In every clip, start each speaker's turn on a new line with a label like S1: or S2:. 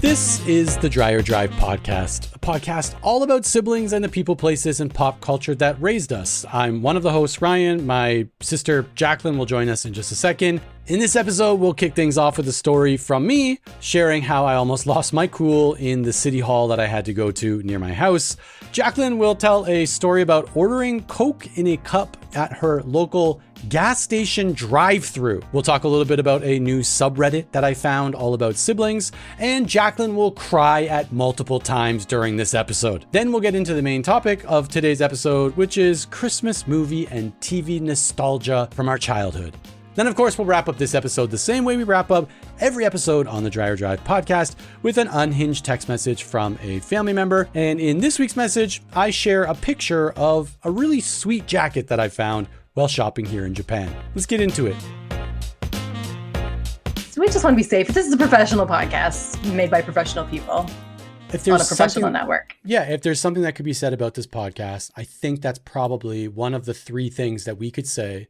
S1: This is the Dreyer podcast, a podcast all about siblings and the people, places, and pop culture that raised us. I'm one of the hosts, Ryan. My sister, Jacqueline, will join us in just a second. In this episode, we'll kick things off with a story from me, sharing how I almost lost my cool in the city hall that I had to go to near my house. Jacqueline will tell a story about ordering Coke in a cup at her local gas station drive-thru. We'll talk a little bit about a new subreddit that I found all about siblings, and Jacqueline will cry at multiple times during this episode. Then we'll get into the main topic of today's episode, which is Christmas movie and TV nostalgia from our childhood. Then, of course, we'll wrap up this episode the same way we wrap up every episode on the Dreyer Drive podcast with an unhinged text message from a family member. And in this week's message, I share a picture of a really sweet jacket that I found while shopping here in Japan. Let's get into it.
S2: So we just want to be safe. This is a professional podcast made by professional people
S1: If there's
S2: on a professional network.
S1: Yeah, if there's something that could be said about this podcast, I think that's probably one of the three things that we could say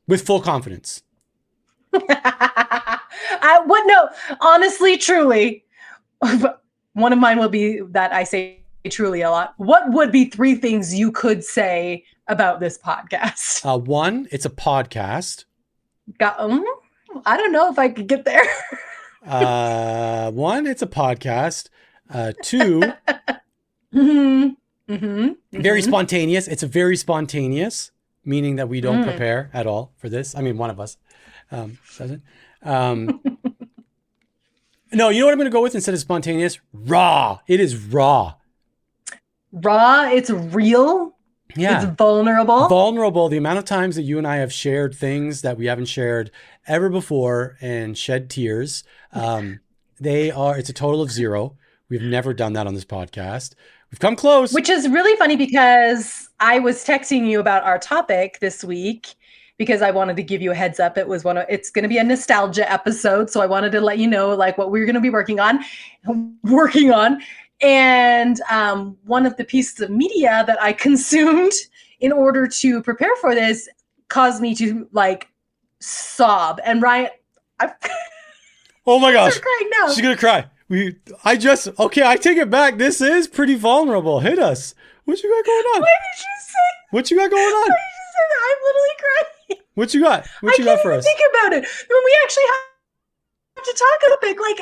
S1: with full confidence.
S2: No, honestly, truly, one of mine will be that I say truly a lot. What would be three things you could say about this podcast?
S1: One, it's a podcast.
S2: I don't know if I could get there.
S1: One, it's a podcast. Two, very spontaneous. It's a very spontaneous, meaning that we don't prepare at all for this. I mean, one of us doesn't. No, you know what I'm going to go with instead of spontaneous? Raw. It is raw.
S2: Raw. It's real.
S1: Yeah.
S2: It's vulnerable.
S1: Vulnerable. The amount of times that you and I have shared things that we haven't shared ever before and shed tears. It's a total of 0. We've never done that on this podcast. We've come close.
S2: Which is really funny because I was texting you about our topic this week because I wanted to give you a heads up. It's going to be a nostalgia episode. So I wanted to let you know like what we're going to be working on. And one of the pieces of media that I consumed in order to prepare for this caused me to like sob. And Ryan,
S1: oh my gosh,
S2: crying now.
S1: She's gonna cry. I take it back. This is pretty vulnerable. Hit us. What you got going on?
S2: What did you say?
S1: What you got going on?
S2: Why did you say that? I'm literally crying.
S1: What you got? What you got for us?
S2: Think about it. When we actually have to talk about it, like,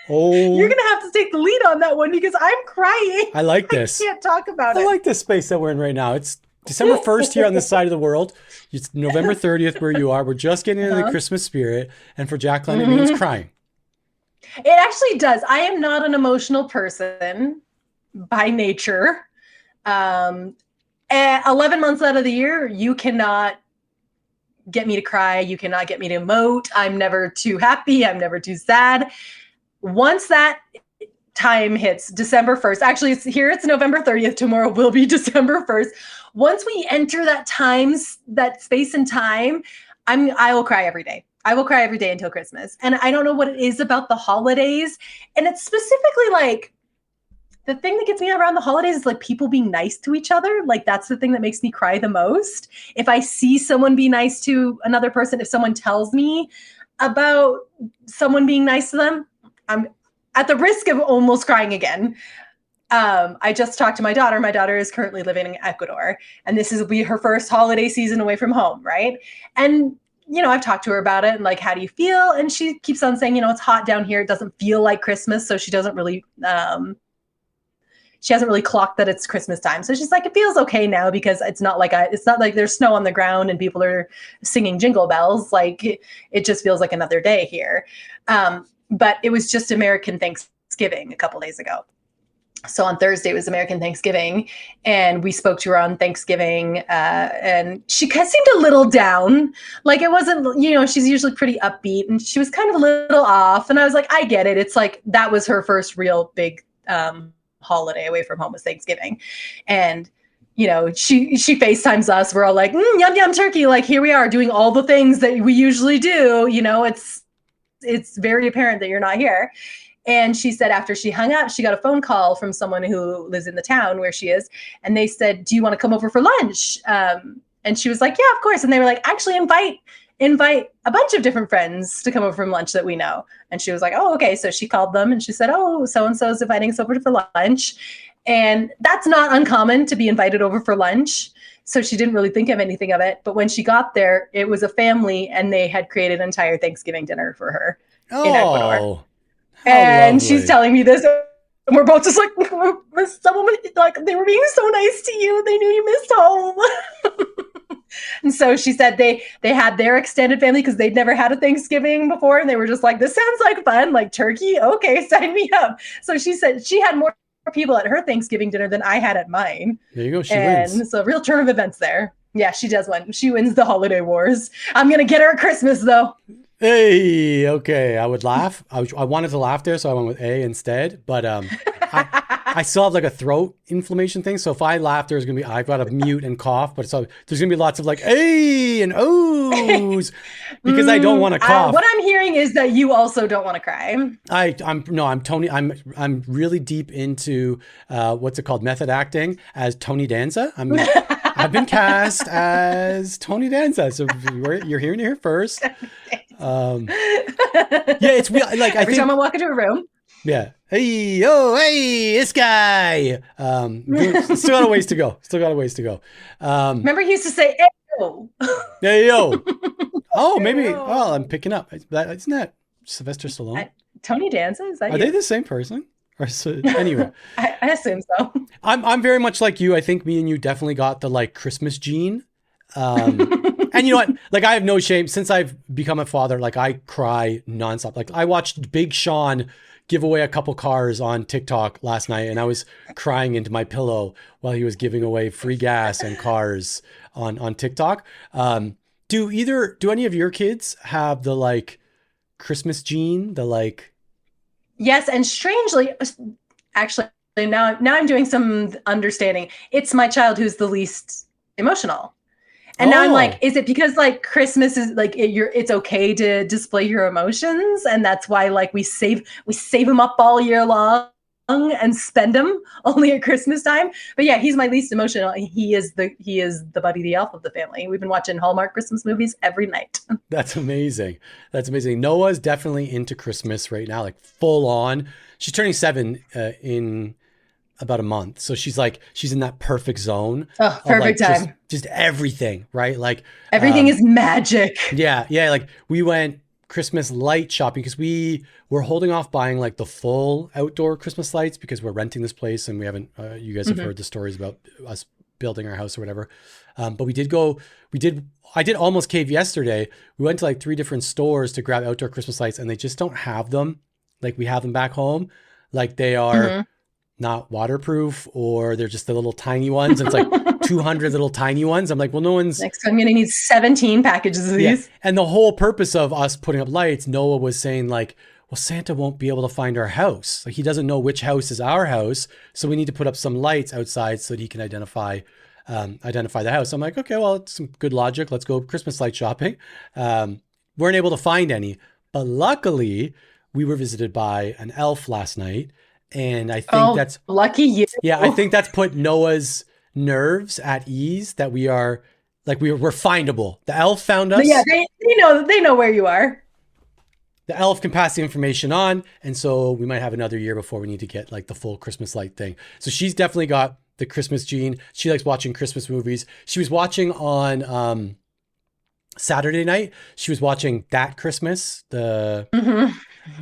S2: you're gonna have to take the lead on that one because I'm crying.
S1: I like this.
S2: I can't talk about it.
S1: I like this space that we're in right now. It's December 1st here on this side of the world. It's November 30th where you are. We're just getting into the Christmas spirit. And for Jacqueline, it means crying.
S2: It actually does. I am not an emotional person by nature. 11 months out of the year, you cannot get me to cry. You cannot get me to emote. I'm never too happy. I'm never too sad. Once that time hits December 1st, actually it's November 30th. Tomorrow will be December 1st. Once we enter that space and time, I will cry every day. I will cry every day until Christmas. And I don't know what it is about the holidays. And it's specifically like the thing that gets me around the holidays is like people being nice to each other. Like that's the thing that makes me cry the most. If I see someone be nice to another person, if someone tells me about someone being nice to them, I'm at the risk of almost crying again. I just talked to my daughter. My daughter is currently living in Ecuador, and this will be her first holiday season away from home, right? And I've talked to her about it and like, how do you feel? And she keeps on saying, it's hot down here. It doesn't feel like Christmas. So she doesn't really, she hasn't really clocked that it's Christmas time. So she's like, it feels okay now because it's not like there's snow on the ground and people are singing jingle bells. Like it just feels like another day here. But it was just American Thanksgiving a couple days ago. So on Thursday was American Thanksgiving, and we spoke to her on Thanksgiving, and she kind of seemed a little down. Like it wasn't, she's usually pretty upbeat, and she was kind of a little off. And I was like, I get it. It's like that was her first real big holiday away from home was Thanksgiving, and she FaceTimes us. We're all like, yum yum turkey. Like here we are doing all the things that we usually do. It's very apparent that you're not here. And she said after she hung up, she got a phone call from someone who lives in the town where she is. And they said, do you want to come over for lunch? And she was like, yeah, of course. And they were like, actually invite invite a bunch of different friends to come over from lunch that we know. And she was like, oh, okay. So she called them and she said, oh, so-and-so is inviting us over for lunch. And that's not uncommon to be invited over for lunch. So she didn't really think of anything of it. But when she got there, it was a family and they had created an entire Thanksgiving dinner for her in Ecuador. And lovely. She's telling me this. And we're both just like, someone, like, they were being so nice to you. They knew you missed home. And so she said they had their extended family because they'd never had a Thanksgiving before. And they were just like, this sounds like fun, like turkey. Okay, sign me up. So she said she had more people at her Thanksgiving dinner than I had at mine.
S1: There you go. She wins.
S2: So a real turn of events there. Yeah, she does win. She wins the holiday wars. I'm going to get her at Christmas, though.
S1: Hey, okay. I would laugh. I wanted to laugh there, so I went with A instead. But I still have like a throat inflammation thing. So if I laugh, there's going to be, I've got to mute and cough. But so there's going to be lots of like, hey and ohs because I don't want to cough.
S2: What I'm hearing is that you also don't want to cry.
S1: I'm Tony. I'm really deep into what's it called? Method acting as Tony Danza. I've been cast as Tony Danza. So you're hearing it here first. Yeah, it's like
S2: every time I walk into a room.
S1: Yeah. Hey, this guy. Still got a ways to go.
S2: Remember he used to say, hey, yo.
S1: Hey, yo. Oh, maybe. Oh, I'm picking up. Isn't that Sylvester Stallone?
S2: Tony Danza? Is that
S1: Are they the same person? Or anyway.
S2: I assume so.
S1: I'm very much like you. I think me and you definitely got the like Christmas gene. And you know what? Like I have no shame since I've become a father. Like I cry nonstop. Like I watched Big Sean give away a couple cars on TikTok last night, and I was crying into my pillow while he was giving away free gas and cars on TikTok. Do any of your kids have the like Christmas gene? The like.
S2: Yes, and strangely, actually, now I'm doing some understanding. It's my child who's the least emotional. And now I'm like, is it because like Christmas is like it's okay to display your emotions, and that's why like we save them up all year long and spend them only at Christmas time? But yeah, he's my least emotional. He is the Buddy the Elf of the family. We've been watching Hallmark Christmas movies every night. That's
S1: amazing. Noah's definitely into Christmas right now, like full on. She's turning 7 in about a month. So she's in that perfect zone.
S2: Oh, perfect time.
S1: Just everything, right? Like
S2: everything is magic.
S1: Yeah. Like we went Christmas light shopping because we were holding off buying like the full outdoor Christmas lights because we're renting this place and we haven't, you guys have heard the stories about us building our house or whatever. But I did almost cave yesterday. We went to like 3 different stores to grab outdoor Christmas lights and they just don't have them. Like we have them back home. Like they are not waterproof, or they're just the little tiny ones. It's like 200 little tiny ones. I'm like, well, no one's.
S2: Next time I'm going to need 17 packages of these.
S1: Yeah. And the whole purpose of us putting up lights, Noah was saying like, well, Santa won't be able to find our house. Like he doesn't know which house is our house. So we need to put up some lights outside so that he can identify the house. I'm like, okay, well, it's some good logic. Let's go Christmas light shopping. Weren't able to find any, but luckily we were visited by an elf last night. And I think that's
S2: lucky you.
S1: Yeah, I think that's put Noah's nerves at ease that we are like we're findable. The elf found us.
S2: But yeah, they know where you are.
S1: The elf can pass the information on, and so we might have another year before we need to get like the full Christmas light thing. So she's definitely got the Christmas gene. She likes watching Christmas movies. She was watching on Saturday night. She was watching That Christmas,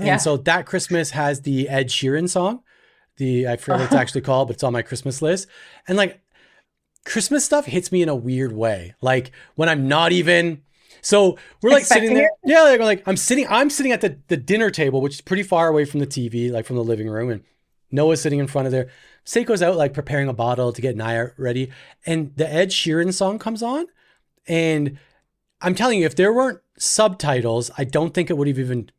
S1: And so That Christmas has the Ed Sheeran song. I forget what it's actually called, but it's on my Christmas list. And like Christmas stuff hits me in a weird way. Like when I'm not even, so we're like sitting there. Yeah. Like I'm sitting at the dinner table, which is pretty far away from the TV, like from the living room. And Noah's sitting in front of there. Seiko's out like preparing a bottle to get Naya ready. And the Ed Sheeran song comes on. And I'm telling you, if there weren't subtitles, I don't think it would have even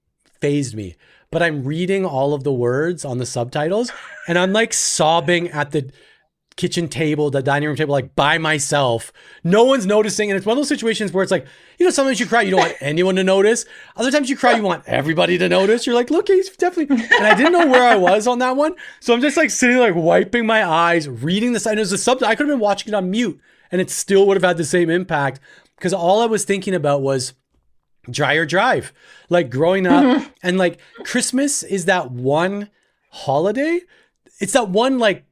S1: fazed me. But I'm reading all of the words on the subtitles and I'm like sobbing at the kitchen table, the dining room table, like by myself. No one's noticing. And it's one of those situations where it's like, sometimes you cry, you don't want anyone to notice. Other times you cry, you want everybody to notice. You're like, look, he's definitely, and I didn't know where I was on that one. So I'm just like sitting like wiping my eyes, reading this. And it was a subtitle. I could have been watching it on mute and it still would have had the same impact because all I was thinking about was Dreyer Drive, like growing up. And like Christmas is that one holiday. It's that one like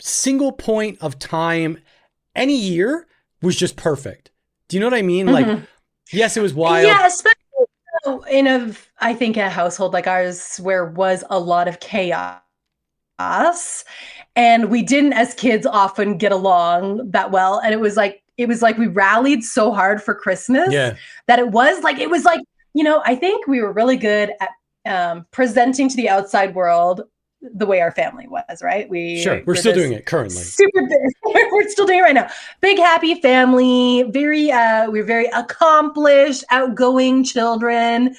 S1: single point of time any year was just perfect. Do you know what I mean? Like, yes, it was wild.
S2: Yeah, especially I think a household like ours where was a lot of chaos. And we didn't as kids often get along that well. And it was like we rallied so hard for Christmas that it was like, I think we were really good at presenting to the outside world the way our family was, right?
S1: We're still doing it currently.
S2: We're still doing it right now. Big, happy family, we're very accomplished, outgoing children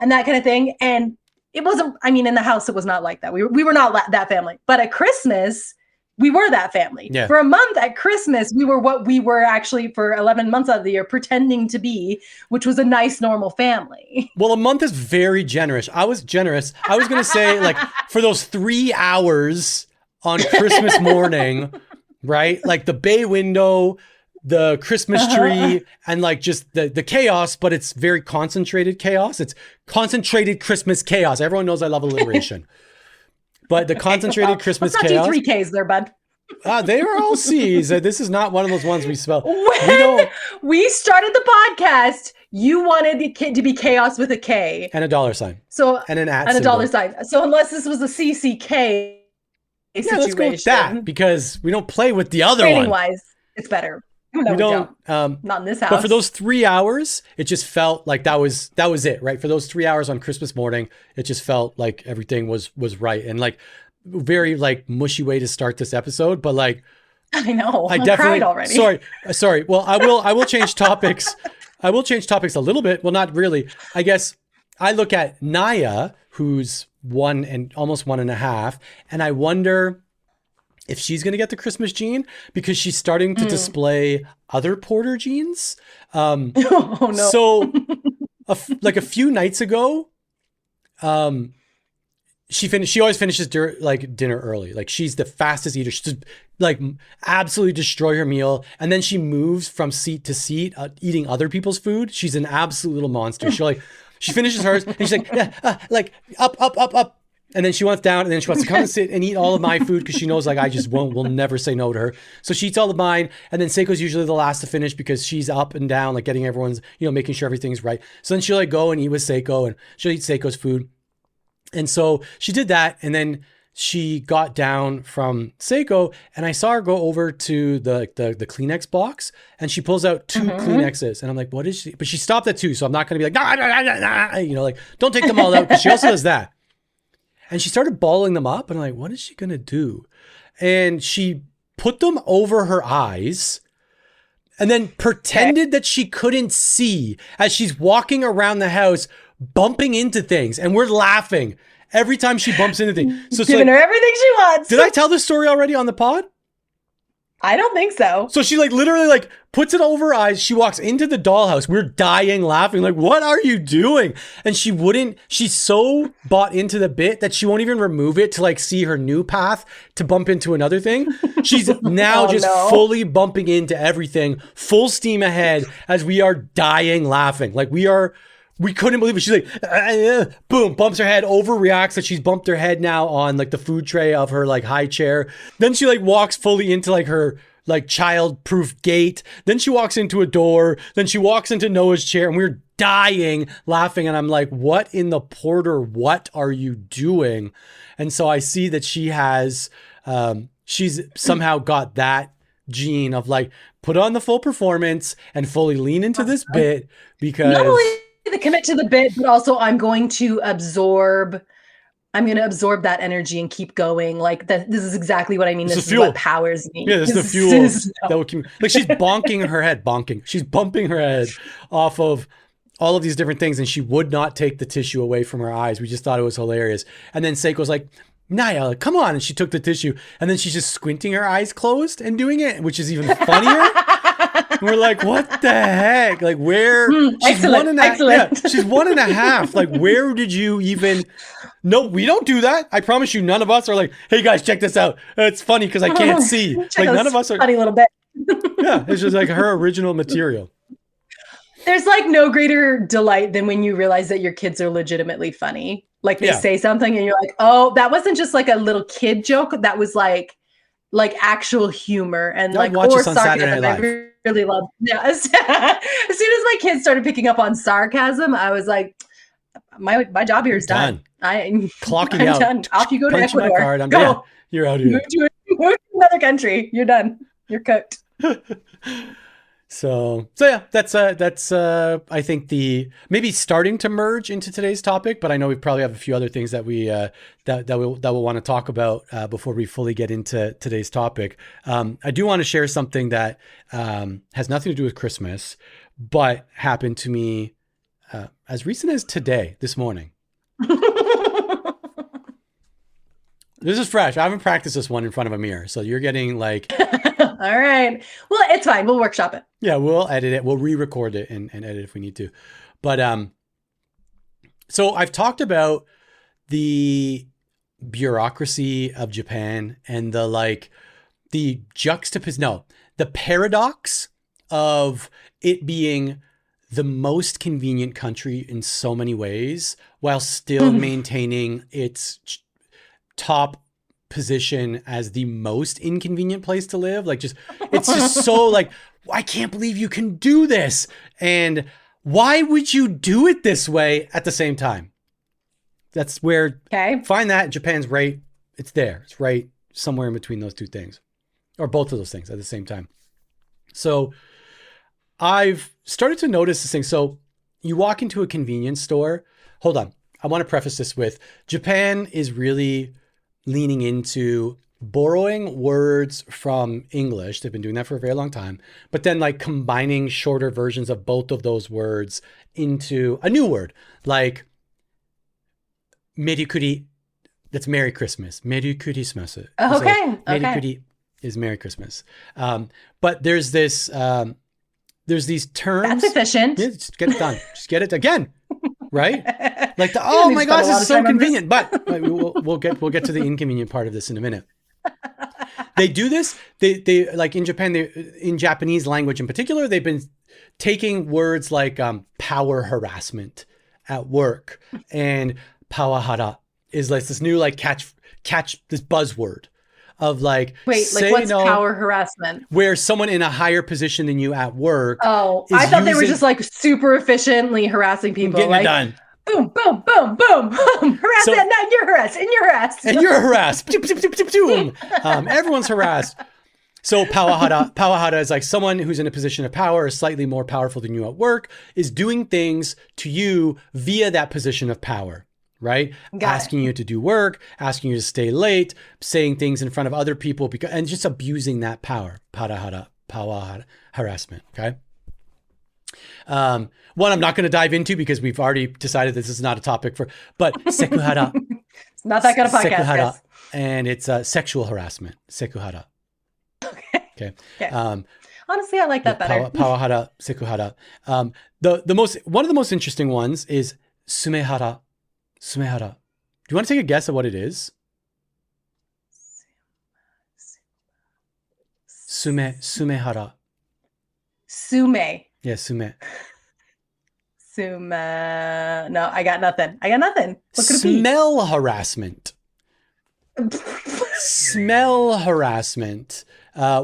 S2: and that kind of thing. And it wasn't, in the house, it was not like that. We were not that family, but at Christmas, we were that family.
S1: Yeah.
S2: For a month at Christmas, we were what we were actually for 11 months out of the year pretending to be, which was a nice, normal family.
S1: Well, a month is very generous. I was generous. I was going to say like for those 3 hours on Christmas morning, right? Like the bay window, the Christmas tree, and like just the chaos, but it's very concentrated chaos. It's concentrated Christmas chaos. Everyone knows I love alliteration. But the concentrated Christmas
S2: chaos.
S1: chaos.
S2: Let's not do 3 Ks there, bud.
S1: They are all C's. This is not one of those ones we spell.
S2: When we started the podcast, you wanted the kid to be chaos with a K.
S1: And a $sign.
S2: So
S1: and an at
S2: and
S1: symbol.
S2: a $sign. So unless this was a CCK situation.
S1: Let's go with that because we don't play with the other one.
S2: Wise, it's better. No, we don't. Not in this house.
S1: But for those 3 hours, it just felt like that was it, right? For those 3 hours on Christmas morning, it just felt like everything was right. And like very like mushy way to start this episode, but like
S2: I know. I
S1: definitely
S2: cried already.
S1: Sorry. Well, I will change topics. I will change topics a little bit. Well, not really. I guess I look at Naya, who's 1 and almost 1.5, and I wonder if she's going to get the Christmas gene because she's starting to display other Porter genes.
S2: Oh no.
S1: So like a few nights ago, she always finishes dinner early. Like she's the fastest eater. She just like absolutely destroy her meal. And then she moves from seat to seat, eating other people's food. She's an absolute little monster. She finishes hers and she's like, like up. And then she wants down and then she wants to come and sit and eat all of my food because she knows like I just will never say no to her. So she eats all of mine. And then Seiko's usually the last to finish because she's up and down, like getting everyone's, making sure everything's right. So then she'll like go and eat with Seiko and she'll eat Seiko's food. And so she did that. And then she got down from Seiko and I saw her go over to the Kleenex box and she pulls out 2 Kleenexes. And I'm like, what is she? But she stopped at 2. So I'm not going to be like, like don't take them all out because she also does that. And she started balling them up and I'm like, what is she going to do? And she put them over her eyes and then pretended that she couldn't see as she's walking around the house, bumping into things. And we're laughing every time she bumps into things. So it's
S2: giving her everything she wants.
S1: Did I tell this story already on the pod?
S2: I don't think so.
S1: So she like literally like puts it over her eyes. She walks into the dollhouse. We're dying laughing. Like, what are you doing? And she's so bought into the bit that she won't even remove it to like see her new path to bump into another thing. She's now fully bumping into everything, full steam ahead as we are dying laughing. Like we couldn't believe it. She's like, boom, bumps her head, overreacts that she's bumped her head now on like the food tray of her like high chair. Then she like walks fully into like her like child-proof gate. Then she walks into a door. Then she walks into Noah's chair and we're dying laughing. And I'm like, what in the Porter, what are you doing? And so I see that she has, she's somehow got that gene of like, put on the full performance and fully lean into this bit because...
S2: Not only to commit to the bit, but also I'm going to absorb that energy and keep going. Like this is exactly what I mean. This is what powers me.
S1: Yeah, this is the fuel that will keep, like she's bonking her head, She's bumping her head off of all of these different things. And she would not take the tissue away from her eyes. We just thought it was hilarious. And then Seiko's like, Naya, come on. And she took the tissue and then she's just squinting her eyes closed and doing it, which is even funnier. And we're like, what the heck? Like where? She's 1.5. Yeah, she's 1.5. Like where did you even? No, we don't do that. I promise you, none of us are like, hey guys, check this out. It's funny because I can't see. Like none of us are.
S2: Funny little bit.
S1: Yeah, it's just like her original material.
S2: There's like no greater delight than when you realize that your kids are legitimately funny. Like they say something and you're like, oh, that wasn't just like a little kid joke. That was like actual humor and
S1: I'd
S2: like
S1: watch
S2: or
S1: this on Saturday
S2: sarcasm.
S1: Night Live.
S2: I really love. Yeah. As soon as my kids started picking up on sarcasm, I was like, my job here is done. I'm
S1: out.
S2: done. Off you go to Ecuador.
S1: My card. You're out here.
S2: Move to another country. You're done. You're cooked.
S1: So yeah, that's I think maybe starting to merge into today's topic, but I know we probably have a few other things that we we'll want to talk about before we fully get into today's topic. I do want to share something that has nothing to do with Christmas, but happened to me as recent as this morning. This is fresh. I haven't practiced this one in front of a mirror, so you're getting like.
S2: All right. Well, it's fine. We'll workshop it.
S1: Yeah, we'll edit it. We'll re-record it and edit if we need to. But so I've talked about the bureaucracy of Japan and the paradox of it being the most convenient country in so many ways while still maintaining its top position as the most inconvenient place to live. Like it's just so like, I can't believe you can do this. And why would you do it this way at the same time? That's where, find that Japan's right. It's there. It's right somewhere in between those two things or both of those things at the same time. So I've started to notice this thing. So you walk into a convenience store. Hold on. I want to preface this with Japan is really leaning into borrowing words from English. They've been doing that for a very long time, but then like combining shorter versions of both of those words into a new word, like Merikuri. That's Merry Christmas. Merry Christmas.
S2: Okay.
S1: Merikuri is Merry Christmas. But there's this, there's these terms.
S2: That's efficient.
S1: Yeah, just get it done. Just get it again. Right? Like oh my gosh, this is so convenient. But we'll get to the inconvenient part of this in a minute. They do this. They like in Japan, in Japanese language in particular, they've been taking words like power harassment at work and pawahara is like this new like catch this buzzword of like
S2: what's power harassment?
S1: Where someone in a higher position than you at work.
S2: Oh, I thought they were just like super efficiently harassing people.
S1: Getting it done.
S2: Boom, boom, boom, boom, boom. Harass that. Now you're harassed. And you're harassed.
S1: And you're harassed. Everyone's harassed. So pawahara is like someone who's in a position of power, is slightly more powerful than you at work, is doing things to you via that position of power. Right? Asking you to do work, asking you to stay late, saying things in front of other people and just abusing that power. Power harassment. Okay. One I'm not going to dive into because we've already decided this is not a topic but sekuhara.
S2: It's not that kind of podcast.
S1: Sekuhara, and it's sexual harassment. Sekuhara. Okay.
S2: Honestly, I like that better.
S1: Pawahara, sekuhara. One of the most interesting ones is sumehara. Sumehara. Do you want to take a guess at what it is? Sumehara.
S2: Sume.
S1: Yeah, sume.
S2: Sume. No, I got nothing. What could it be?
S1: Smell harassment. Smell harassment,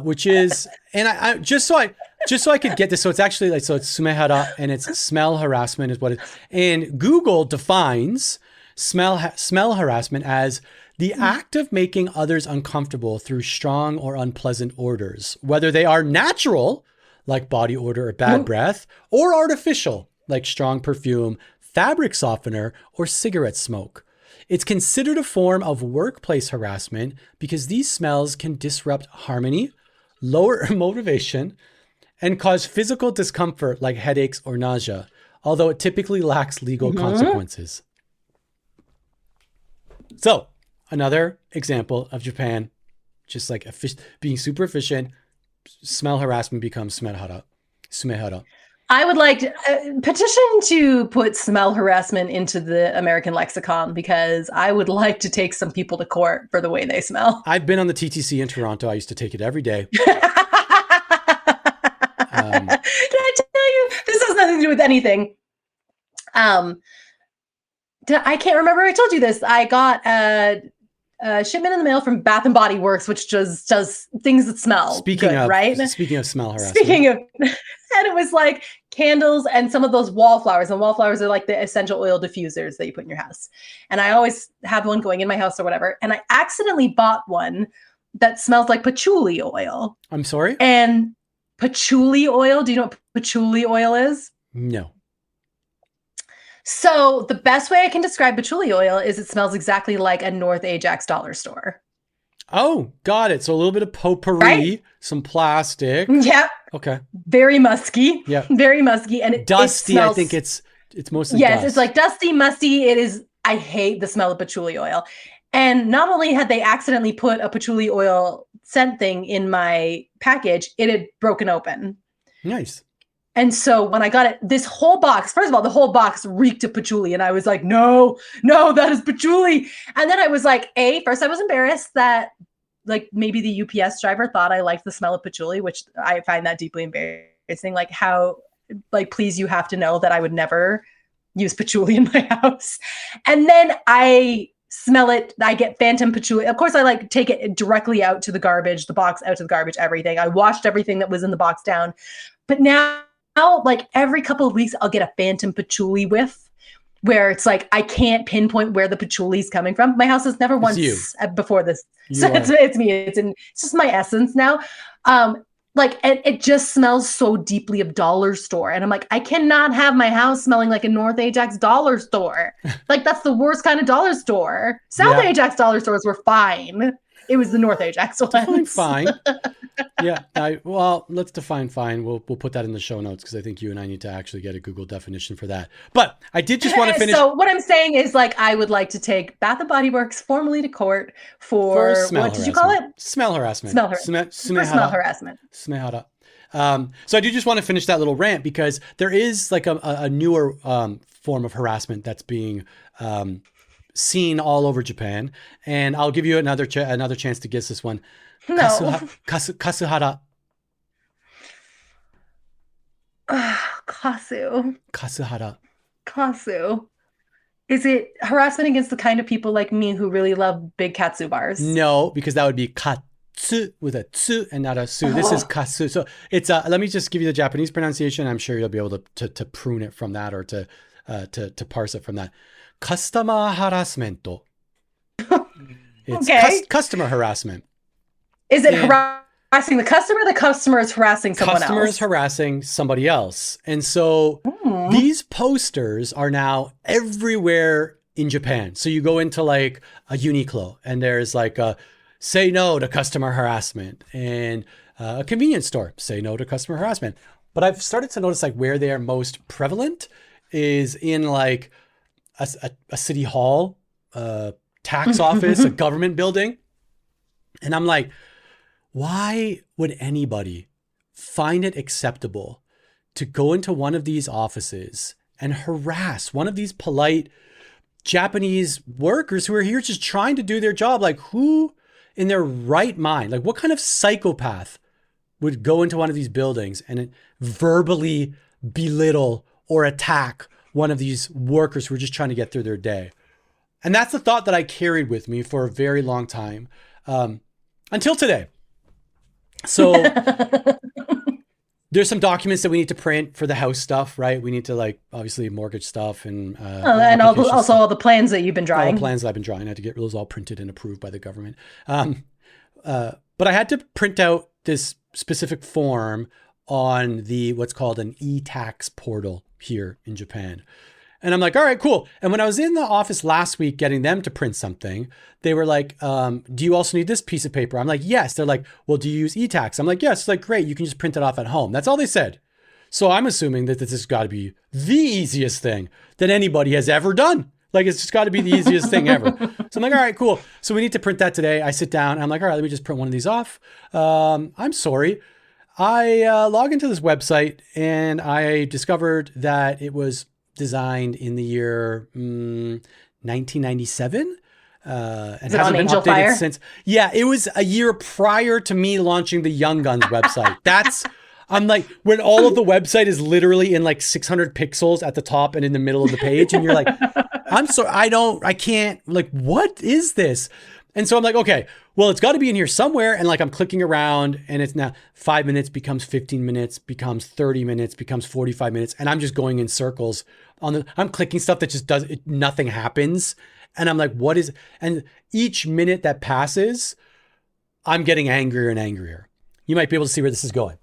S1: which is, and I just so I could get this. So it's actually like, so it's sumehara and it's smell harassment is what it, and Google defines smell harassment as the act of making others uncomfortable through strong or unpleasant odors, whether they are natural, like body odor or bad breath, or artificial, like strong perfume, fabric softener, or cigarette smoke. It's considered a form of workplace harassment because these smells can disrupt harmony, lower motivation, and cause physical discomfort like headaches or nausea, although it typically lacks legal consequences. So, another example of Japan, just like being super efficient, smell harassment becomes sumehara.
S2: I would like to petition to put smell harassment into the American lexicon because I would like to take some people to court for the way they smell.
S1: I've been on the TTC in Toronto. I used to take it every day.
S2: Can I tell you, this is nothing to do with anything. I can't remember. I told you this. I got a shipment in the mail from Bath and Body Works, which just does things that smell right?
S1: Speaking of smell harassment.
S2: And it was like candles and some of those wallflowers. And wallflowers are like the essential oil diffusers that you put in your house. And I always have one going in my house or whatever. And I accidentally bought one that smells like patchouli oil.
S1: I'm sorry?
S2: And patchouli oil. Do you know what patchouli oil is?
S1: No.
S2: So the best way I can describe patchouli oil is it smells exactly like a North Ajax dollar store.
S1: Oh, got it. So a little bit of potpourri, right? Some plastic.
S2: Yep.
S1: Okay.
S2: Very musky.
S1: Yeah.
S2: Very musky. And
S1: dusty.
S2: It smells,
S1: I think it's mostly
S2: yes,
S1: dust.
S2: It's like dusty, musty. It is. I hate the smell of patchouli oil. And not only had they accidentally put a patchouli oil scent thing in my package, it had broken open.
S1: Nice.
S2: And so when I got it, this whole box, first of all, the whole box reeked of patchouli. And I was like, no, that is patchouli. And then I was like, first I was embarrassed that like maybe the UPS driver thought I liked the smell of patchouli, which I find that deeply embarrassing. Like how, like, please, you have to know that I would never use patchouli in my house. And then I smell it. I get phantom patchouli. Of course, I like take it directly out to the garbage, the box out to the garbage, everything. I washed everything that was in the box down. But now, like every couple of weeks, I'll get a phantom patchouli whiff where it's like I can't pinpoint where the patchouli is coming from. My house has never once before this. So it's me. It's just my essence now. Like it just smells so deeply of dollar store. And I'm like, I cannot have my house smelling like a North Ajax dollar store. Like that's the worst kind of dollar store. South Ajax dollar stores were fine. It was the North Ajax one.
S1: Define fine. Yeah. Let's define fine. We'll put that in the show notes because I think you and I need to actually get a Google definition for that. But I did just want to finish.
S2: So what I'm saying is like I would like to take Bath and Body Works formally to court for what did you call it?
S1: Smell harassment.
S2: Smell harassment.
S1: Smehara. So I do just want to finish that little rant because there is like a newer form of harassment that's being seen all over Japan, and I'll give you another chance to guess this one.
S2: No.
S1: Kasuhara. Kasuhara.
S2: Kasu. Is it harassment against the kind of people like me who really love big katsu bars?
S1: No, because that would be katsu with a tsu and not a su. This is kasu. So it's let me just give you the Japanese pronunciation. I'm sure you'll be able to prune it from that or to parse it from that. Customer harassment. It's customer harassment.
S2: Is it harassing the customer? The customer is harassing someone else.
S1: Customer is harassing somebody else. And so these posters are now everywhere in Japan. So you go into like a Uniqlo and there's like a say no to customer harassment, and a convenience store, say no to customer harassment. But I've started to notice like where they are most prevalent is in like a city hall, a tax office, a government building. And I'm like, why would anybody find it acceptable to go into one of these offices and harass one of these polite Japanese workers who are here just trying to do their job? Like, who in their right mind, like what kind of psychopath would go into one of these buildings and verbally belittle or attack one of these workers who are just trying to get through their day? And that's the thought that I carried with me for a very long time, until today. So there's some documents that we need to print for the house stuff, right? We need to like obviously mortgage stuff and
S2: also all the plans that you've been drawing.
S1: All the plans that I've been drawing. I had to get those all printed and approved by the government. But I had to print out this specific form on the what's called an e-tax portal here in Japan. And I'm like, all right, cool. And when I was in the office last week getting them to print something, they were like, do you also need this piece of paper? I'm like, yes. They're like, well, do you use e-tax? I'm like, yes. It's like, great. You can just print it off at home. That's all they said. So I'm assuming that this has got to be the easiest thing that anybody has ever done. Like, it's just got to be the easiest thing ever. So I'm like, all right, cool. So we need to print that today. I sit down and I'm like, all right, let me just print one of these off. I'm sorry. I log into this website and I discovered that it was designed in the year 1997 and hasn't been updated since. Yeah, it was a year prior to me launching the Young Guns website. I'm like, when all of the website is literally in like 600 pixels at the top and in the middle of the page. And you're like, I'm sorry, I can't, like, what is this? And so I'm like, okay, well, it's got to be in here somewhere. And like, I'm clicking around and it's now 5 minutes becomes 15 minutes, becomes 30 minutes, becomes 45 minutes. And I'm just going in circles I'm clicking stuff that just nothing happens. And I'm like, what is, and each minute that passes, I'm getting angrier and angrier. You might be able to see where this is going.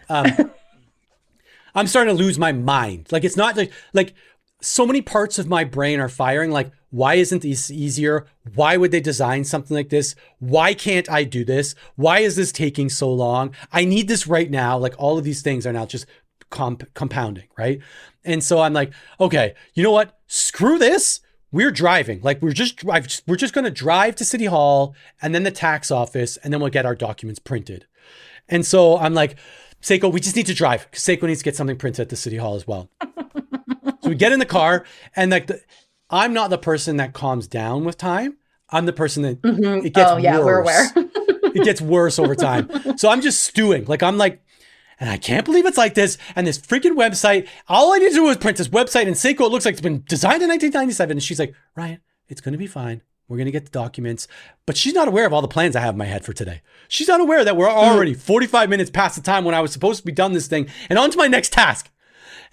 S1: I'm starting to lose my mind. Like, it's not like so many parts of my brain are firing. Like, why isn't this easier? Why would they design something like this? Why can't I do this? Why is this taking so long? I need this right now. Like, all of these things are now just compounding, right? And so I'm like, okay, you know what? Screw this. We're driving. Like, we're just going to drive to City Hall and then the tax office, and then we'll get our documents printed. And so I'm like, Seiko, we just need to drive because Seiko needs to get something printed at the City Hall as well. So we get in the car, and like, I'm not the person that calms down with time. I'm the person that it gets worse.
S2: We're aware.
S1: It gets worse over time. So I'm just stewing. Like, I'm like, and I can't believe it's like this. And this freaking website, all I need to do is print this website. And Seiko, it looks like it's been designed in 1997. And she's like, Ryan, it's going to be fine. We're going to get the documents. But she's not aware of all the plans I have in my head for today. She's not aware that we're already 45 minutes past the time when I was supposed to be done this thing and on to my next task.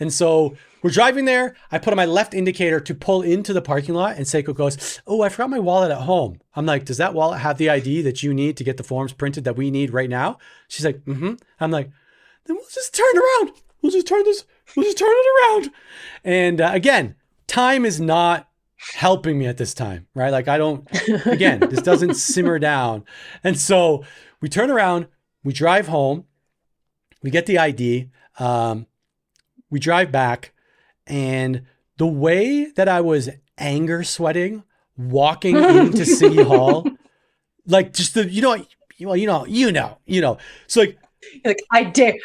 S1: And so we're driving there. I put on my left indicator to pull into the parking lot. And Seiko goes, oh, I forgot my wallet at home. I'm like, does that wallet have the ID that you need to get the forms printed that we need right now? She's like, mm-hmm. I'm like, then we'll just turn around. We'll just turn it around. And again, time is not helping me at this time, right? Like, this doesn't simmer down. And so we turn around, we drive home, we get the ID, we drive back, and the way that I was anger sweating, walking into City Hall, like, just the, so like,
S2: I dare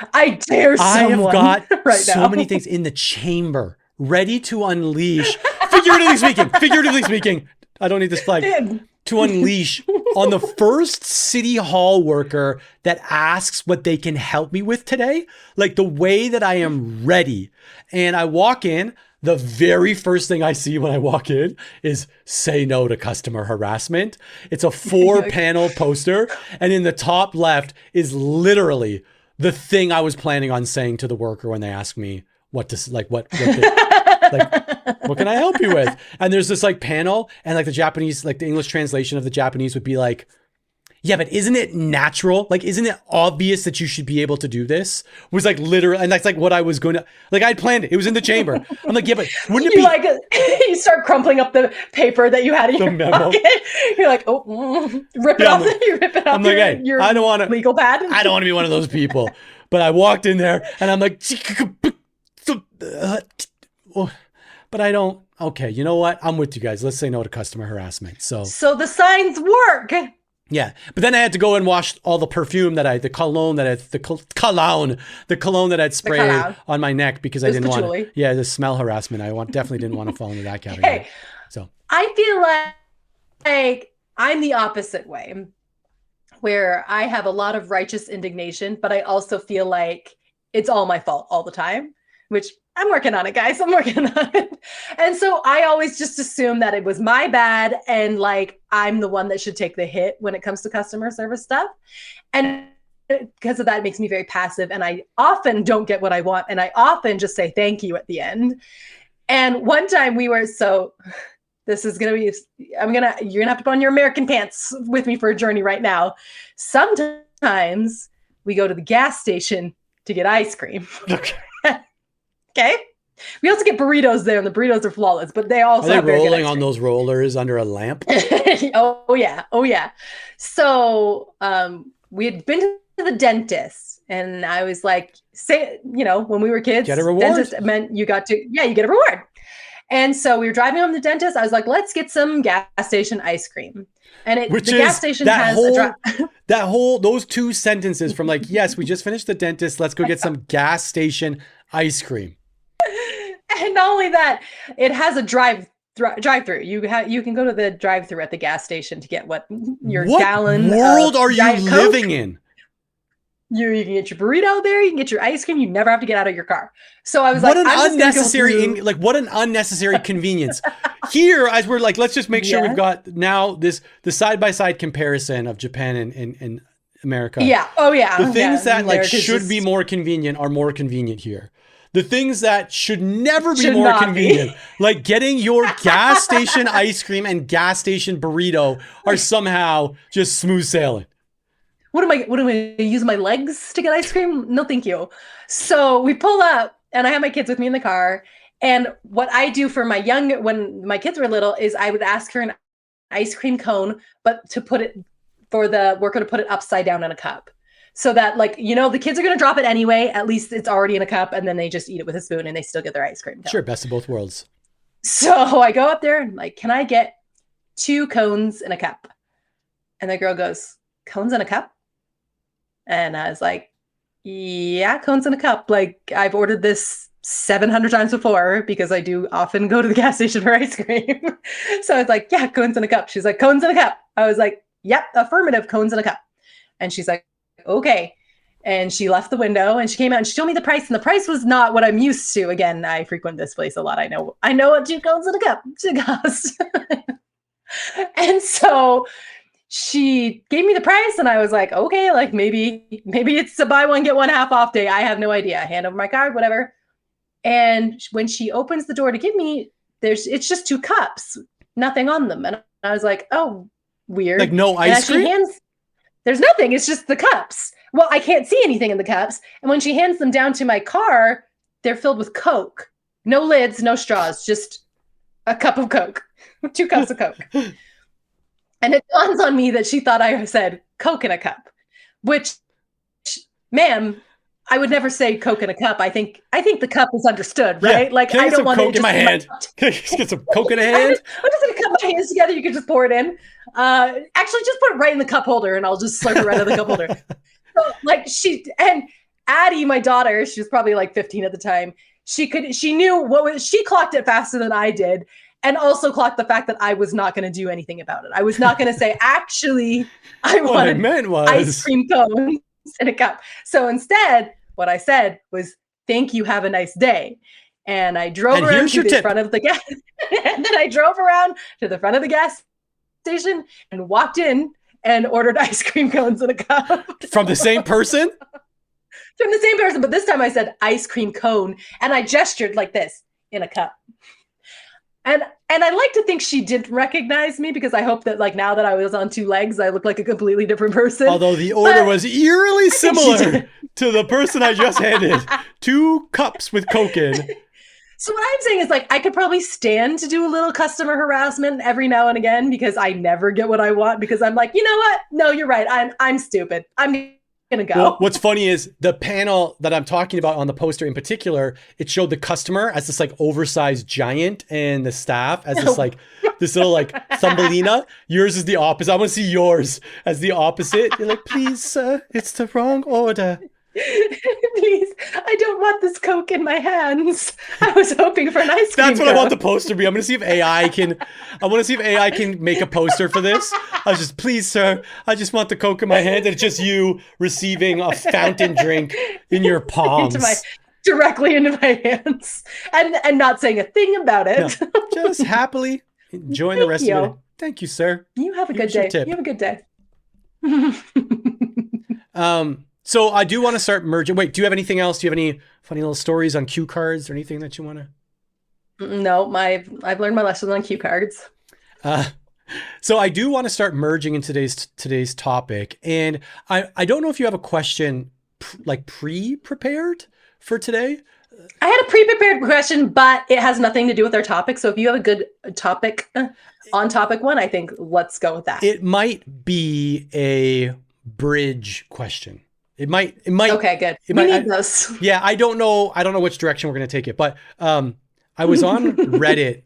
S2: someone.
S1: I have got
S2: right
S1: so
S2: now.
S1: many things in the chamber ready to unleash, figuratively speaking, I don't need this flag, to unleash on the first City Hall worker that asks what they can help me with today. Like, the way that I am ready. And I walk in, the very first thing I see when I walk in is say no to customer harassment. It's a 4-panel poster. And in the top left is literally the thing I was planning on saying to the worker when they ask me what can I help you with? And there's this like panel, and like the Japanese, like the English translation of the Japanese would be like, yeah, but isn't it natural? Like, isn't it obvious that you should be able to do this? Was like literal, and that's like what I was going to, like, I'd planned it. It was in the chamber. I'm like, yeah, but wouldn't it be
S2: like, you start crumpling up the paper that you had in your
S1: memo.
S2: pocket. You're like, rip it off. You rip it off.
S1: I'm like, hey,
S2: your
S1: I don't want to
S2: legal pad.
S1: I don't want to be one of those people. But I walked in there, and I'm like, but I don't. Okay, you know what? I'm with you guys. Let's say no to customer harassment. So
S2: the signs work.
S1: Yeah, but then I had to go and wash all the perfume the cologne that I'd sprayed on my neck because I didn't want it. Yeah, the smell harassment. Definitely didn't want to fall into that category.
S2: Hey,
S1: so
S2: I feel like I'm the opposite way, where I have a lot of righteous indignation, but I also feel like it's all my fault all the time, which I'm working on it, guys. I'm working on it. And so I always just assume that it was my bad and like I'm the one that should take the hit when it comes to customer service stuff. And because of that, it makes me very passive, and I often don't get what I want, and I often just say thank you at the end. And one time this is going to be, you're going to have to put on your American pants with me for a journey right now. Sometimes we go to the gas station to get ice cream.
S1: Okay.
S2: Okay. We also get burritos there, and the burritos are flawless, but they also
S1: are
S2: have
S1: they
S2: very good
S1: rolling
S2: ice
S1: on
S2: cream.
S1: those rollers under a lamp?
S2: Oh yeah. So we had been to the dentist, and I was like, when we were kids,
S1: get a reward.
S2: Dentist meant you get a reward. And so we were driving home to the dentist. I was like, let's get some gas station ice cream. And gas station has
S1: those two sentences from like, yes, we just finished the dentist. Let's go get some gas station ice cream.
S2: And not only that, it has a drive-through. You can go to the drive-through at the gas station to get what gallon.
S1: What world are you living in?
S2: You can get your burrito there. You can get your ice cream. You never have to get out of your car. So I was
S1: what
S2: like,
S1: what an unnecessary convenience. Here, as we're like, let's just make sure we've got now the side-by-side comparison of Japan and America.
S2: Yeah. Oh yeah.
S1: The things that like should be more convenient are more convenient here. The things that should never be more convenient, like getting your gas station ice cream and gas station burrito, are somehow just smooth sailing.
S2: What am I use my legs to get ice cream? No, thank you. So we pull up and I have my kids with me in the car. And what I do for when my kids were little is I would ask for an ice cream cone, but for the worker to put it upside down in a cup. So that like, the kids are going to drop it anyway. At least it's already in a cup and then they just eat it with a spoon and they still get their ice cream cone.
S1: Sure. Best of both worlds.
S2: So I go up there and like, can I get 2 cones in a cup? And the girl goes, cones in a cup? And I was like, yeah, cones in a cup. Like I've ordered this 700 times before because I do often go to the gas station for ice cream. So I was like, yeah, cones in a cup. She's like, cones in a cup. I was like, yep, affirmative, cones in a cup. And she's like, okay. And she left the window and she came out and she told me the price. And the price was not what I'm used to. Again, I frequent this place a lot. I know what 2 cones in a cup should cost. And so she gave me the price and I was like, okay, like maybe it's a buy one, get one half off day. I have no idea. I hand over my card, whatever. And when she opens the door to give me, it's just 2 cups, nothing on them. And I was like, oh, weird.
S1: Like no ice cream?
S2: There's nothing. It's just the cups. Well, I can't see anything in the cups. And when she hands them down to my car, they're filled with Coke. No lids, no straws, just a cup of Coke, 2 cups of Coke. And it dawns on me that she thought I said Coke in a cup, which, ma'am, I would never say Coke in a cup. I think the cup is understood, right?
S1: Yeah.
S2: Like
S1: I
S2: don't want
S1: Coke in my hand. Can I get some Coke in a hand?
S2: I'm just gonna cup my hands together. You can just pour it in. Actually, just put it right in the cup holder, and I'll just slurp it right out of the cup holder. So, like and Addie, my daughter, she was probably like 15 at the time. She knew she clocked it faster than I did. And also clocked the fact that I was not going to do anything about it. I was not going to say, actually, I wanted ice cream cones in a cup. So instead, what I said was, thank you, have a nice day. And I drove around to the front of the gas. And then I drove around to the front of the gas station and walked in and ordered ice cream cones in a cup.
S1: From the same person?
S2: From the same person. But this time I said ice cream cone. And I gestured like this in a cup. And I like to think she did recognize me because I hope that like now that I was on 2 legs, I look like a completely different person.
S1: Although the order was eerily similar to the person I just handed 2 cups with Coke in.
S2: So what I'm saying is like I could probably stand to do a little customer harassment every now and again because I never get what I want because I'm like, you know what? No, you're right. I'm stupid. I'm gonna go.
S1: Well, what's funny is the panel that I'm talking about on the poster in particular, it showed the customer as this like oversized giant and the staff as this like this little like Thumbelina. Yours is the opposite. I want to see yours as the opposite. You're like, please, sir, it's the wrong order.
S2: Please, I don't want this Coke in my hands. I was hoping for an ice cream.
S1: That's what I want the poster to be. I'm going to see if AI can make a poster for this. I was just, please, sir, I just want the Coke in my hand. And it's just you receiving a fountain drink in your palms.
S2: Directly into my hands. And not saying a thing about it.
S1: No, just happily enjoying the rest of your day. Thank you, sir.
S2: You have a good day. You have a good day.
S1: So I do want to start merging. Wait, do you have anything else? Do you have any funny little stories on cue cards or anything that you want to?
S2: No, I've learned my lesson on cue cards.
S1: So I do want to start merging in today's topic. And I don't know if you have a question like pre-prepared for today.
S2: I had a pre-prepared question, but it has nothing to do with our topic. So if you have a good topic, on topic one, I think let's go with that.
S1: It might be a bridge question. It might.
S2: Okay, good. We need those.
S1: Yeah, I don't know which direction we're going to take it, but I was on Reddit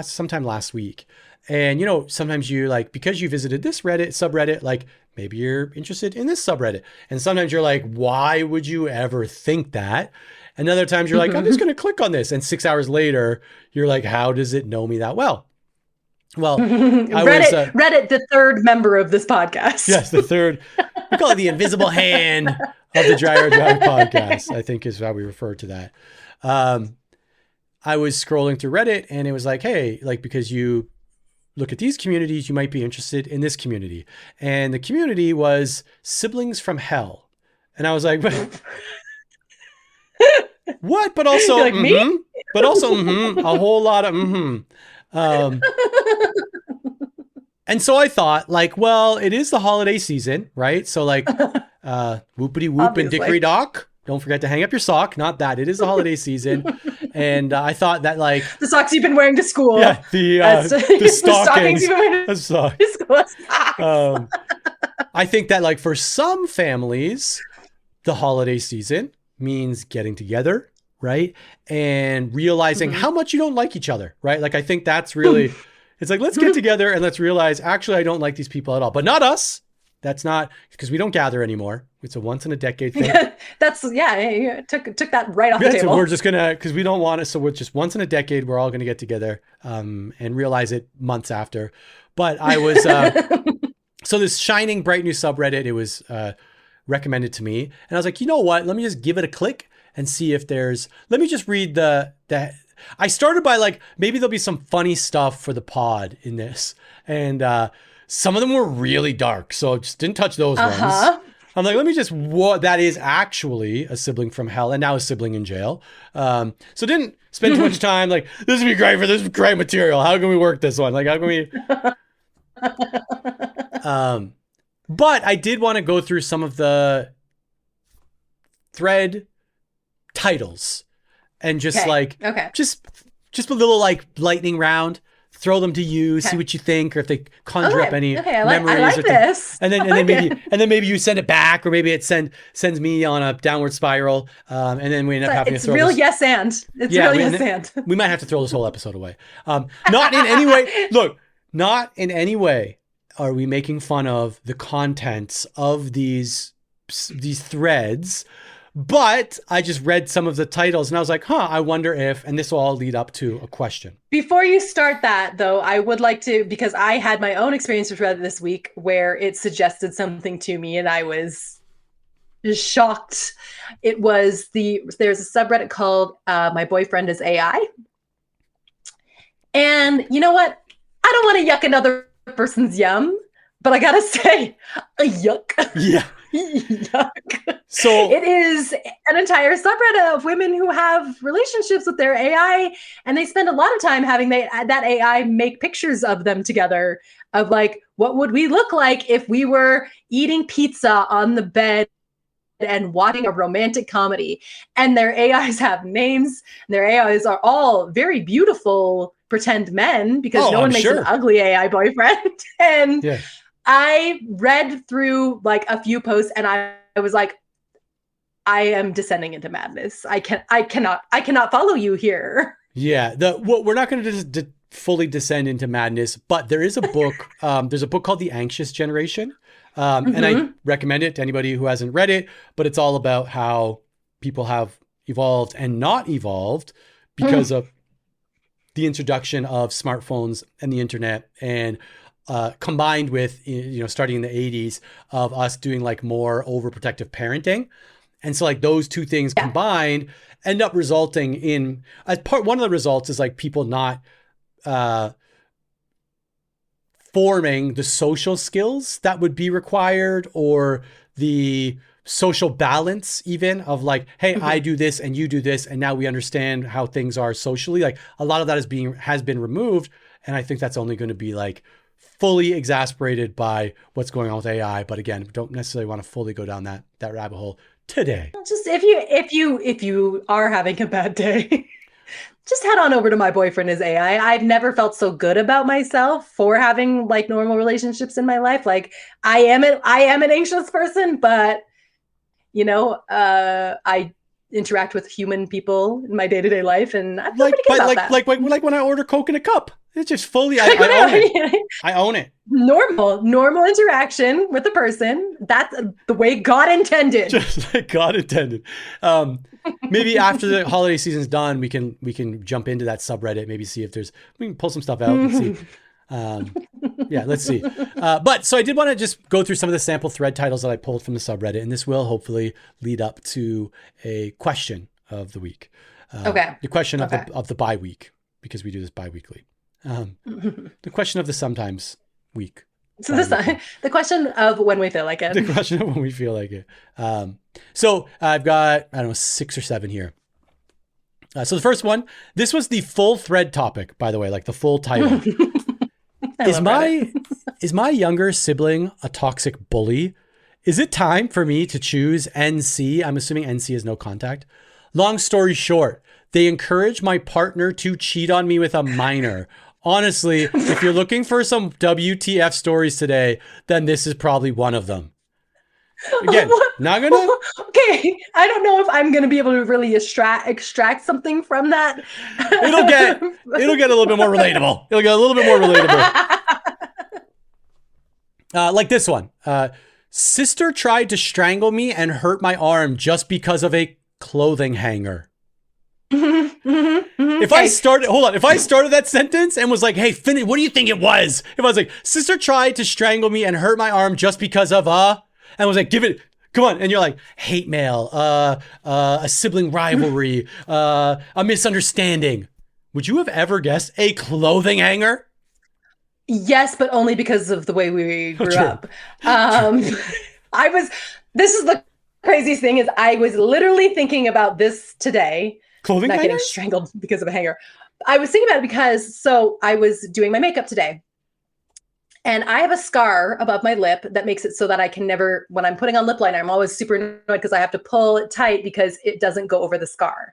S1: sometime last week, and sometimes you like because you visited this Reddit subreddit, like maybe you're interested in this subreddit, and sometimes you're like, why would you ever think that? And other times you're like, I'm just going to click on this, and 6 hours later, you're like, how does it know me that well? Well,
S2: Reddit, the third member of this podcast.
S1: Yes, the third. We call it the invisible hand of the Dreyer Drive podcast, I think is how we refer to that. I was scrolling through Reddit and it was like, hey, like, because you look at these communities, you might be interested in this community. And the community was siblings from hell. And I was like, what? But also,
S2: like me?
S1: But also, a whole lot of, and so I thought, like, well, it is the holiday season, right? So like, whoopity whoop
S2: Obviously.
S1: and dickory dock. Don't forget to hang up your sock. Not that. It is the holiday season. And I thought that, like,
S2: the socks you've been wearing to school.
S1: Yeah, the stockings
S2: you've been wearing to school.
S1: I think that, like, for some families, the holiday season means getting together, right? And realizing how much you don't like each other, right? Like, I think that's really, it's like, let's get together and let's realize, actually, I don't like these people at all. But not us. That's not, because we don't gather anymore. It's a once in a decade thing.
S2: Took that right off the table.
S1: So we're just going to, because we don't want it. So we're just once in a decade, we're all going to get together and realize it months after. But I was, so this shining bright new subreddit, it was recommended to me. And I was like, you know what? Let me just give it a click and see if there's, let me just read I started by like, maybe there'll be some funny stuff for the pod in this. And some of them were really dark. So just didn't touch those ones. I'm like, let me just, that is actually a sibling from hell and now a sibling in jail. So didn't spend too much time like, this would be great for this great material. How can we work this one? Like, how can we? But I did want to go through some of the thread titles and just just a little like lightning round. Throw them to you, see what you think, or if they conjure up any memories.
S2: I like this.
S1: And then maybe you send it back, or maybe it sends me on a downward spiral, and then we end up having to throw.
S2: It's real yes and.
S1: We might have to throw this whole episode away. Not in any way. Look, not in any way are we making fun of the contents of these threads. But I just read some of the titles and I was like, I wonder if, and this will all lead up to a question.
S2: Before you start that, though, I would like to, because I had my own experience with Reddit this week where it suggested something to me and I was shocked. It was there's a subreddit called My Boyfriend is AI. And you know what? I don't want to yuck another person's yum, but I gotta say, a yuck.
S1: Yeah.
S2: Yuck.
S1: So
S2: it is an entire subreddit of women who have relationships with their AI, and they spend a lot of time having that AI make pictures of them together of like, what would we look like if we were eating pizza on the bed and watching a romantic comedy? And their AIs have names, and their AIs are all very beautiful pretend men because no one makes an ugly AI boyfriend. And I read through like a few posts and I was like, I am descending into madness. I cannot follow you here. Yeah.
S1: We're not going to fully descend into madness, but there is a book. There's a book called The Anxious Generation. And I recommend it to anybody who hasn't read it, but it's all about how people have evolved and not evolved because of the introduction of smartphones and the internet, and combined with, starting in the 80s of us doing like more overprotective parenting. And so like those two things combined end up resulting in, one of the results is like people not forming the social skills that would be required, or the social balance even of like, hey, I do this and you do this, and now we understand how things are socially. Like a lot of that has been removed. And I think that's only going to be like fully exasperated by what's going on with AI. But again, don't necessarily want to fully go down that rabbit hole today.
S2: Just if you are having a bad day, just head on over to My Boyfriend is AI. I've never felt so good about myself for having like normal relationships in my life. Like I am an anxious person, but I interact with human people in my day-to-day life, and I feel pretty good about that.
S1: Like when I order Coke in a cup. It's just fully, I own it. I own it.
S2: Normal interaction with a person. That's the way God intended.
S1: Just like God intended. Maybe after the holiday season's done, we can jump into that subreddit, maybe see if we can pull some stuff out and see. Yeah, let's see. But so I did want to just go through some of the sample thread titles that I pulled from the subreddit, and this will hopefully lead up to a question of the week.
S2: Okay.
S1: The question of the bye week, because we do this bi-weekly. The question of the sometimes week.
S2: So the question of when we feel like it.
S1: The question of when we feel like it. So I've got, I don't know, 6 or 7 here. So the first one, this was the full thread topic, by the way, like the full title. Is my younger sibling a toxic bully? Is it time for me to choose NC? I'm assuming NC is no contact. Long story short, they encourage my partner to cheat on me with a minor. Honestly, if you're looking for some WTF stories today, then this is probably one of them. Again, not gonna.
S2: Okay, I don't know if I'm gonna be able to really extract something from that.
S1: It'll get a little bit more relatable. It'll get a little bit more relatable. Like this one. Sister tried to strangle me and hurt my arm just because of a clothing hanger. If I started that sentence and was like, hey, finish, what do you think it was? If I was like, sister tried to strangle me and hurt my arm just because of and was like, come on. And you're like, hate mail, a sibling rivalry, a misunderstanding. Would you have ever guessed a clothing hanger?
S2: Yes, but only because of the way we grew up. This is the craziest thing is I was literally thinking about this today.
S1: Clothing
S2: not
S1: hangers?
S2: Getting strangled because of a hanger. I was thinking about it because I was doing my makeup today. And I have a scar above my lip that makes it so that I can never, when I'm putting on lip liner, I'm always super annoyed because I have to pull it tight because it doesn't go over the scar.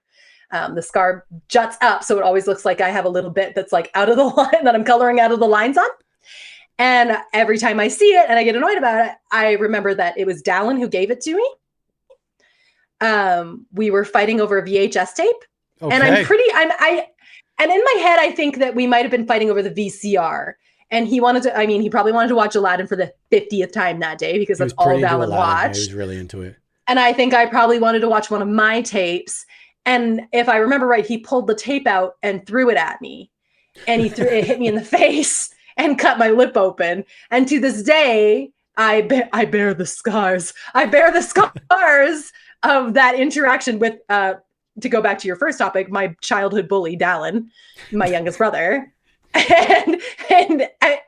S2: The scar juts up, so it always looks like I have a little bit that's like out of the line that I'm coloring out of the lines on. And every time I see it and I get annoyed about it, I remember that it was Dallin who gave it to me. We were fighting over a VHS tape. Okay. And and in my head, I think that we might have been fighting over the VCR. And he probably wanted to watch Aladdin for the 50th time that day because that's all Dallin watched.
S1: He was really into it.
S2: And I think I probably wanted to watch one of my tapes. And if I remember right, he pulled the tape out and threw it at me. And it hit me in the face and cut my lip open. And to this day, I bear the scars. I bear the scars of that interaction with, to go back to your first topic, my childhood bully, Dallin, my youngest brother. And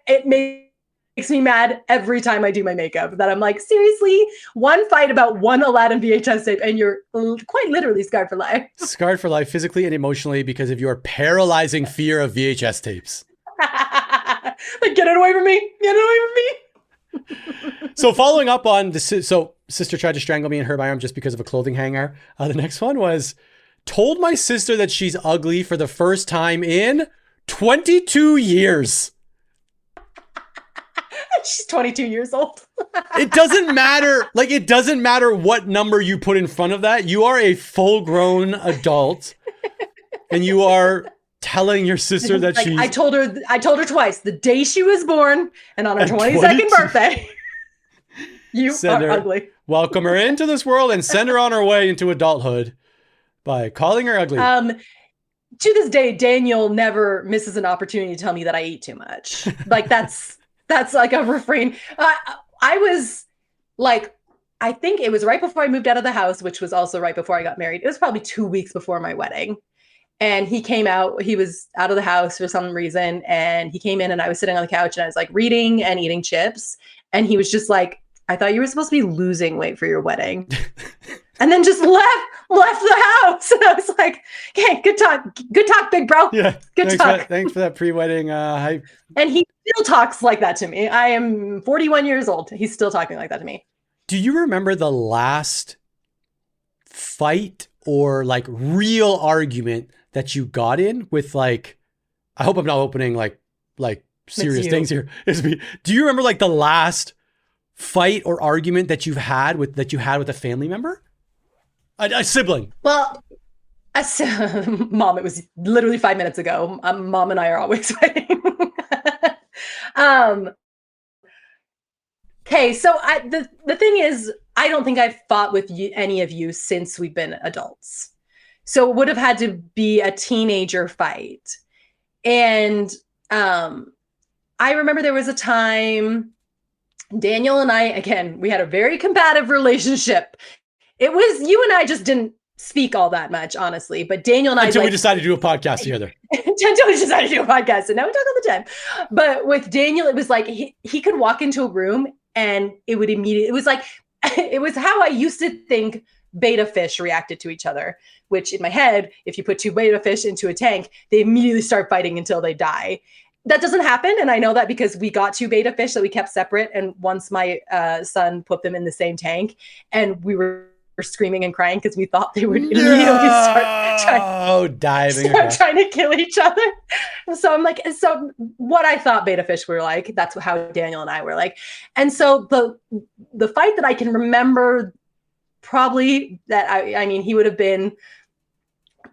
S2: it makes me mad every time I do my makeup that I'm like, seriously, one fight about one Aladdin VHS tape and you're quite literally scarred for life.
S1: Scarred for life physically and emotionally because of your paralyzing fear of VHS tapes.
S2: Like, get it away from me. Get it away from me.
S1: So following up on this, so sister tried to strangle me and hurt my arm just because of a clothing hanger. The next one was told my sister that she's ugly for the first time in 22 years.
S2: She's 22 years old.
S1: It doesn't matter. Like, it doesn't matter what number you put in front of that. You are a full-grown adult and you are telling your sister that
S2: like, I told her twice, the day she was born and on her 22nd birthday. You are ugly.
S1: Welcome her into this world and send her on her way into adulthood by calling her ugly.
S2: To this day, Daniel never misses an opportunity to tell me that I eat too much. Like that's like a refrain. I was like, I think it was right before I moved out of the house, which was also right before I got married. It was probably 2 weeks before my wedding. And he came out, he was out of the house for some reason. And he came in and I was sitting on the couch and I was like reading and eating chips. And he was just like, I thought you were supposed to be losing weight for your wedding. And then just left the house. And I was like, okay, good talk, big bro.
S1: Yeah,
S2: good talk.
S1: Thanks for that pre-wedding hype.
S2: And he still talks like that to me. I am 41 years old. He's still talking like that to me.
S1: Do you remember the last fight or like real argument that you got in with like, I hope I'm not opening like serious things here. Do you remember like the last fight or argument that you had with a family member? A sibling.
S2: Well, Mom, it was literally 5 minutes ago. Mom and I are always fighting. Okay, so the thing is, I don't think I've fought with any of you since we've been adults. So it would have had to be a teenager fight. And I I remember there was a time Daniel and I, again, we had a very combative relationship. It was, you and I just didn't speak all that much, honestly. But Daniel and
S1: until
S2: I,
S1: we decided to do a podcast together.
S2: Until we decided to do a podcast, and now we talk all the time. But with Daniel, it was like he could walk into a room and it would immediately. It was like it was how I used to think betta fish reacted to each other. Which in my head, if you put two betta fish into a tank, they immediately start fighting until they die. That doesn't happen, and I know that because we got two betta fish that we kept separate. And once my son put them in the same tank, and we were screaming and crying because we thought they would immediately start trying to kill each other. So I'm like, so what I thought betta fish were like, that's how Daniel and I were like. And so the fight that I can remember, probably that I mean, he would have been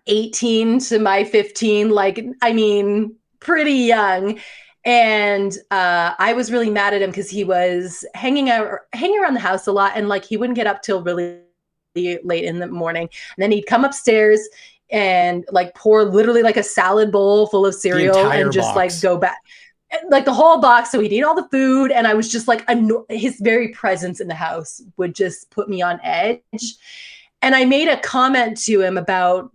S2: 18 to my 15, like, I mean, pretty young. And I was really mad at him because he was hanging around the house a lot, and like he wouldn't get up till really late in the morning, and then he'd come upstairs and like pour literally like a salad bowl full of cereal and just like go back, like the whole box. So he'd eat all the food, and I was just like, his very presence in the house would just put me on edge. And I made a comment to him about,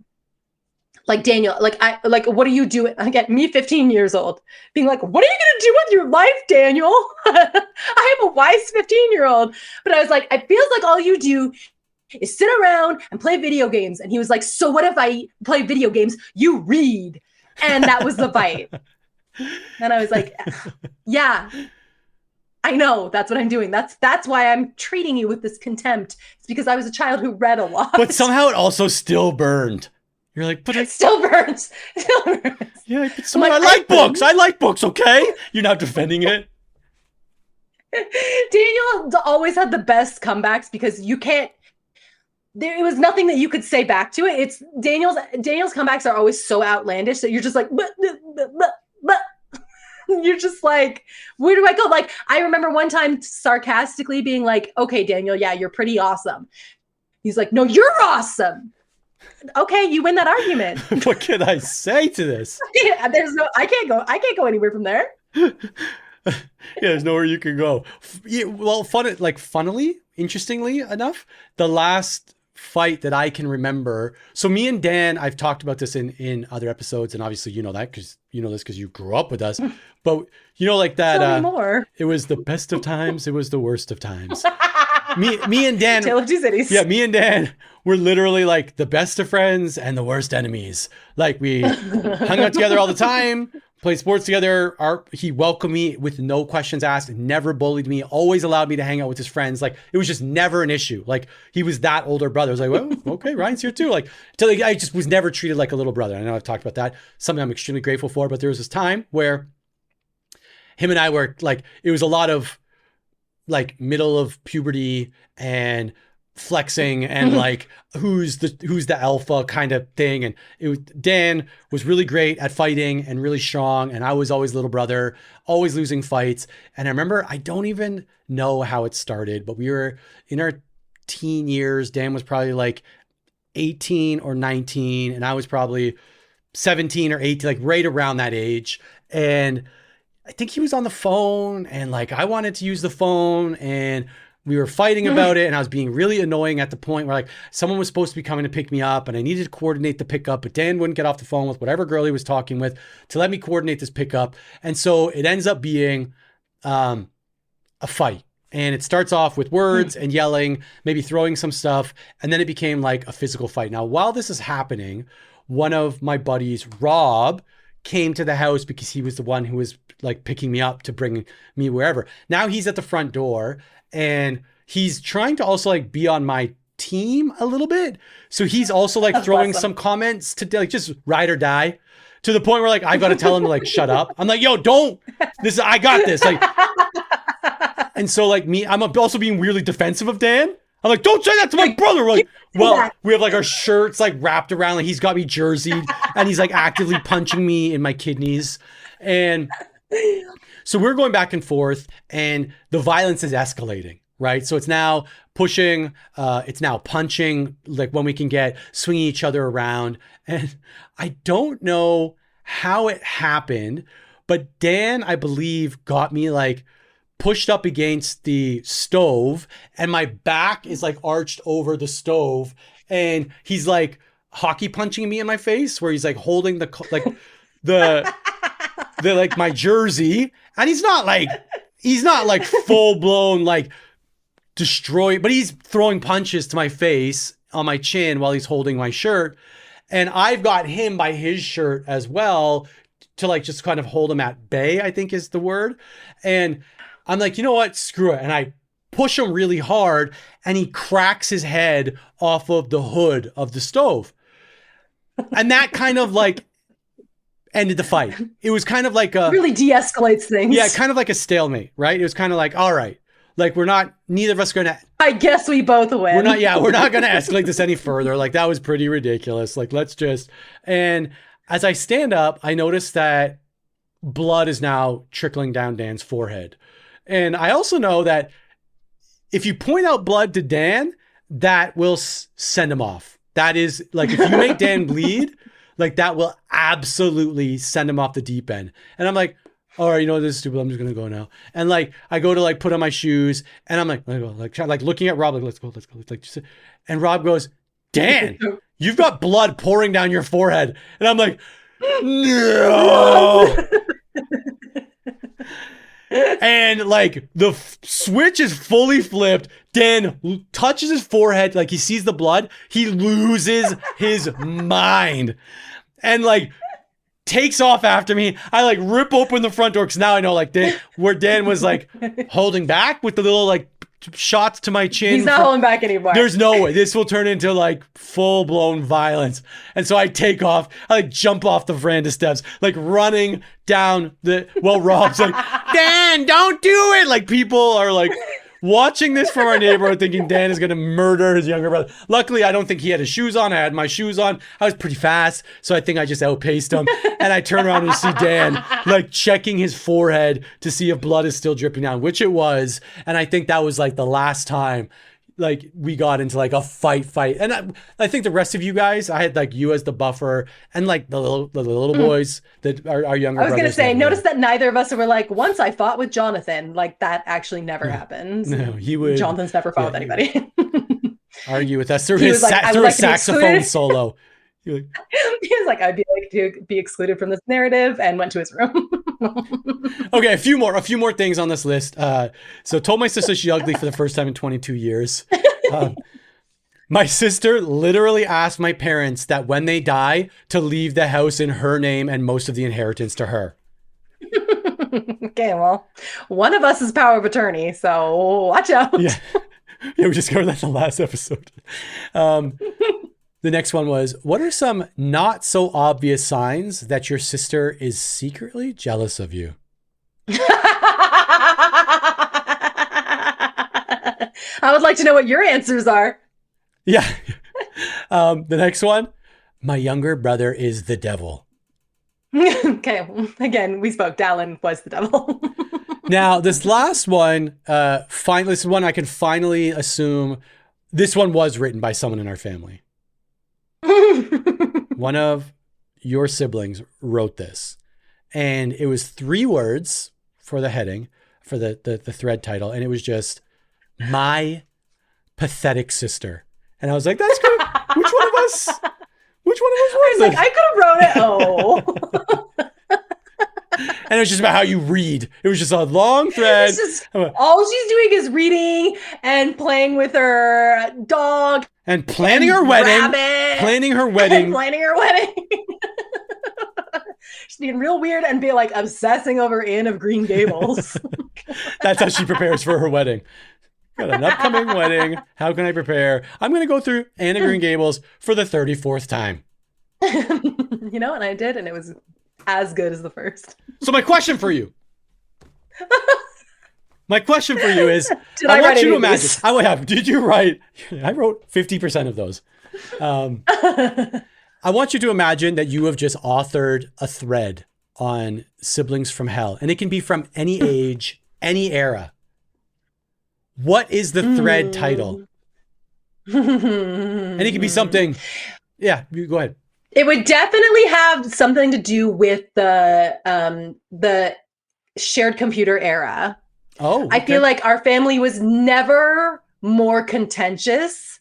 S2: like, Daniel, like, what are you doing? Again, me, 15 years old, being like, what are you going to do with your life, Daniel? I am a wise 15-year-old. But I was like, it feels like all you do is sit around and play video games. And he was like, so what if I play video games? You read. And that was the fight. And I was like, yeah, I know. That's what I'm doing. That's why I'm treating you with this contempt. It's because I was a child who read a lot.
S1: But somehow it also still burned. You're like, but
S2: it still burns. Still burns.
S1: Yeah, but I like books. I like books, okay? You're not defending it.
S2: Daniel always had the best comebacks because you can't, it was nothing that you could say back to it. It's Daniel's comebacks are always so outlandish that you're just like, but. You're just like, where do I go? Like, I remember one time sarcastically being like, okay, Daniel, yeah, you're pretty awesome. He's like, no, you're awesome. Okay, you win that argument.
S1: What can I say to this?
S2: Yeah, I can't go anywhere from there.
S1: Yeah, there's nowhere you can go. Yeah, well, funnily, interestingly enough, the last fight that I can remember. So me and Dan, I've talked about this in other episodes, and obviously you know that because you know this because you grew up with us. But you know, like that.
S2: Tell me more.
S1: It was the best of times. It was the worst of times. Me and Dan.
S2: Tale of Two Cities.
S1: Yeah, me and Dan were literally like the best of friends and the worst enemies. Like we hung out together all the time. Played sports together. He welcomed me with no questions asked, never bullied me, always allowed me to hang out with his friends. Like, it was just never an issue. Like, he was that older brother. I was like, well, okay, Ryan's here too. Like, I just was never treated like a little brother. I know I've talked about that. Something I'm extremely grateful for. But there was this time where him and I were like, it was a lot of like middle of puberty and flexing and like who's the alpha kind of thing. And Dan was really great at fighting and really strong, and I was always little brother, always losing fights. And I remember, I don't even know how it started, but we were in our teen years. Dan was probably like 18 or 19, and I was probably 17 or 18, like right around that age. And I think he was on the phone, and like I wanted to use the phone, and we were fighting about it, and I was being really annoying at the point where like someone was supposed to be coming to pick me up, and I needed to coordinate the pickup, but Dan wouldn't get off the phone with whatever girl he was talking with to let me coordinate this pickup. And so it ends up being a fight. And it starts off with words and yelling, maybe throwing some stuff, and then it became like a physical fight. Now, while this is happening, one of my buddies, Rob, came to the house because he was the one who was like picking me up to bring me wherever. Now he's at the front door, and he's trying to also like be on my team a little bit. So he's also like throwing some comments to like just ride or die, to the point where like I got to tell him to like shut up. I'm like, yo, don't. I got this. Like, and so like I'm also being weirdly defensive of Dan. I'm like, don't say that to my brother. We're like, well, we have like our shirts like wrapped around, like he's got me jerseyed, and he's like actively punching me in my kidneys. And so we're going back and forth, and the violence is escalating, right? So it's now pushing, it's now punching, like when we can get, swinging each other around. And I don't know how it happened, But Dan, I believe, got me like pushed up against the stove, and my back is like arched over the stove, and he's like hockey punching me in my face, where he's like holding the like my jersey, and he's not like full blown like destroy, but he's throwing punches to my face on my chin while he's holding my shirt, and I've got him by his shirt as well to like just kind of hold him at bay, I think is the word. And I'm like, you know what? Screw it. And I push him really hard, and he cracks his head off of the hood of the stove. And that kind of like ended the fight. It was kind of like
S2: really de-escalates things.
S1: Yeah, kind of like a stalemate, right? It was kind of like, all right, like neither of us going to.
S2: I guess we both win.
S1: We're not going to escalate this any further. Like, that was pretty ridiculous. Like, and as I stand up, I notice that blood is now trickling down Dan's forehead. And I also know that if you point out blood to Dan, that will send him off. That is like, if you make Dan bleed, like that will absolutely send him off the deep end. And I'm like, all right, you know, this is stupid. I'm just going to go now. And like, I go to like put on my shoes, and I'm like looking at Rob, like, let's go. Like, and Rob goes, Dan, you've got blood pouring down your forehead. And I'm like, no. And like the switch is fully flipped. Dan touches his forehead, like he sees the blood. He loses his mind and like takes off after me. I like rip open the front door, because now I know like where Dan was like holding back with the little like shots to my chin.
S2: He's not holding back anymore.
S1: There's no way this will turn into like full-blown violence. And so I take off. I like jump off the veranda steps, like running down Rob's like, Dan, don't do it. Like, people are like watching this from our neighborhood thinking Dan is going to murder his younger brother. Luckily, I don't think he had his shoes on. I had my shoes on. I was pretty fast, so I think I just outpaced him. And I turn around and see Dan like checking his forehead to see if blood is still dripping down, which it was. And I think that was like the last time like we got into like a fight. And I think the rest of you guys, I had like you as the buffer, and like the little boys that are our younger brothers.
S2: I was going to say, notice that neither of us were like, once I fought with Jonathan. Like, that actually never happened.
S1: No, he would.
S2: Jonathan's never fought with anybody.
S1: Argue with us through his saxophone solo. He
S2: was like, I'd like to be excluded from this narrative, and went to his room.
S1: Okay, a few more things on this list. So told my sister she's ugly for the first time in 22 years. My sister literally asked my parents that when they die to leave the house in her name and most of the inheritance to her.
S2: Okay, well, one of us is power of attorney, so watch out.
S1: Yeah, we just covered that in the last episode. The next one was, what are some not so obvious signs that your sister is secretly jealous of you?
S2: I would like to know what your answers are.
S1: Yeah. The next one, my younger brother is the devil.
S2: Okay. Again, we spoke. Dallin was the devil.
S1: Now, this last one, this is one I can finally assume this one was written by someone in our family. One of your siblings wrote this, and it was 3 words for the heading, for the thread title, and it was just, my pathetic sister. And I was like, that's good. Which one of us was
S2: like, I could have wrote it.
S1: And it was just about how you read. It was just a long thread.
S2: All she's doing is reading and playing with her dog.
S1: And planning her wedding. Planning her wedding.
S2: She's being real weird and be like obsessing over Anne of Green Gables.
S1: That's how she prepares for her wedding. Got an upcoming wedding. How can I prepare? I'm going to go through Anne of Green Gables for the 34th time.
S2: You know, and I did, and it was as good as the first.
S1: So my question for you. Is,
S2: did I want you to imagine.
S1: Did you write? I wrote 50% of those. I want you to imagine that you have just authored a thread on siblings from hell, and it can be from any age, any era. What is the thread title? And it can be something. Yeah, you go ahead.
S2: It would definitely have something to do with the shared computer era.
S1: Oh,
S2: I feel like our family was never more contentious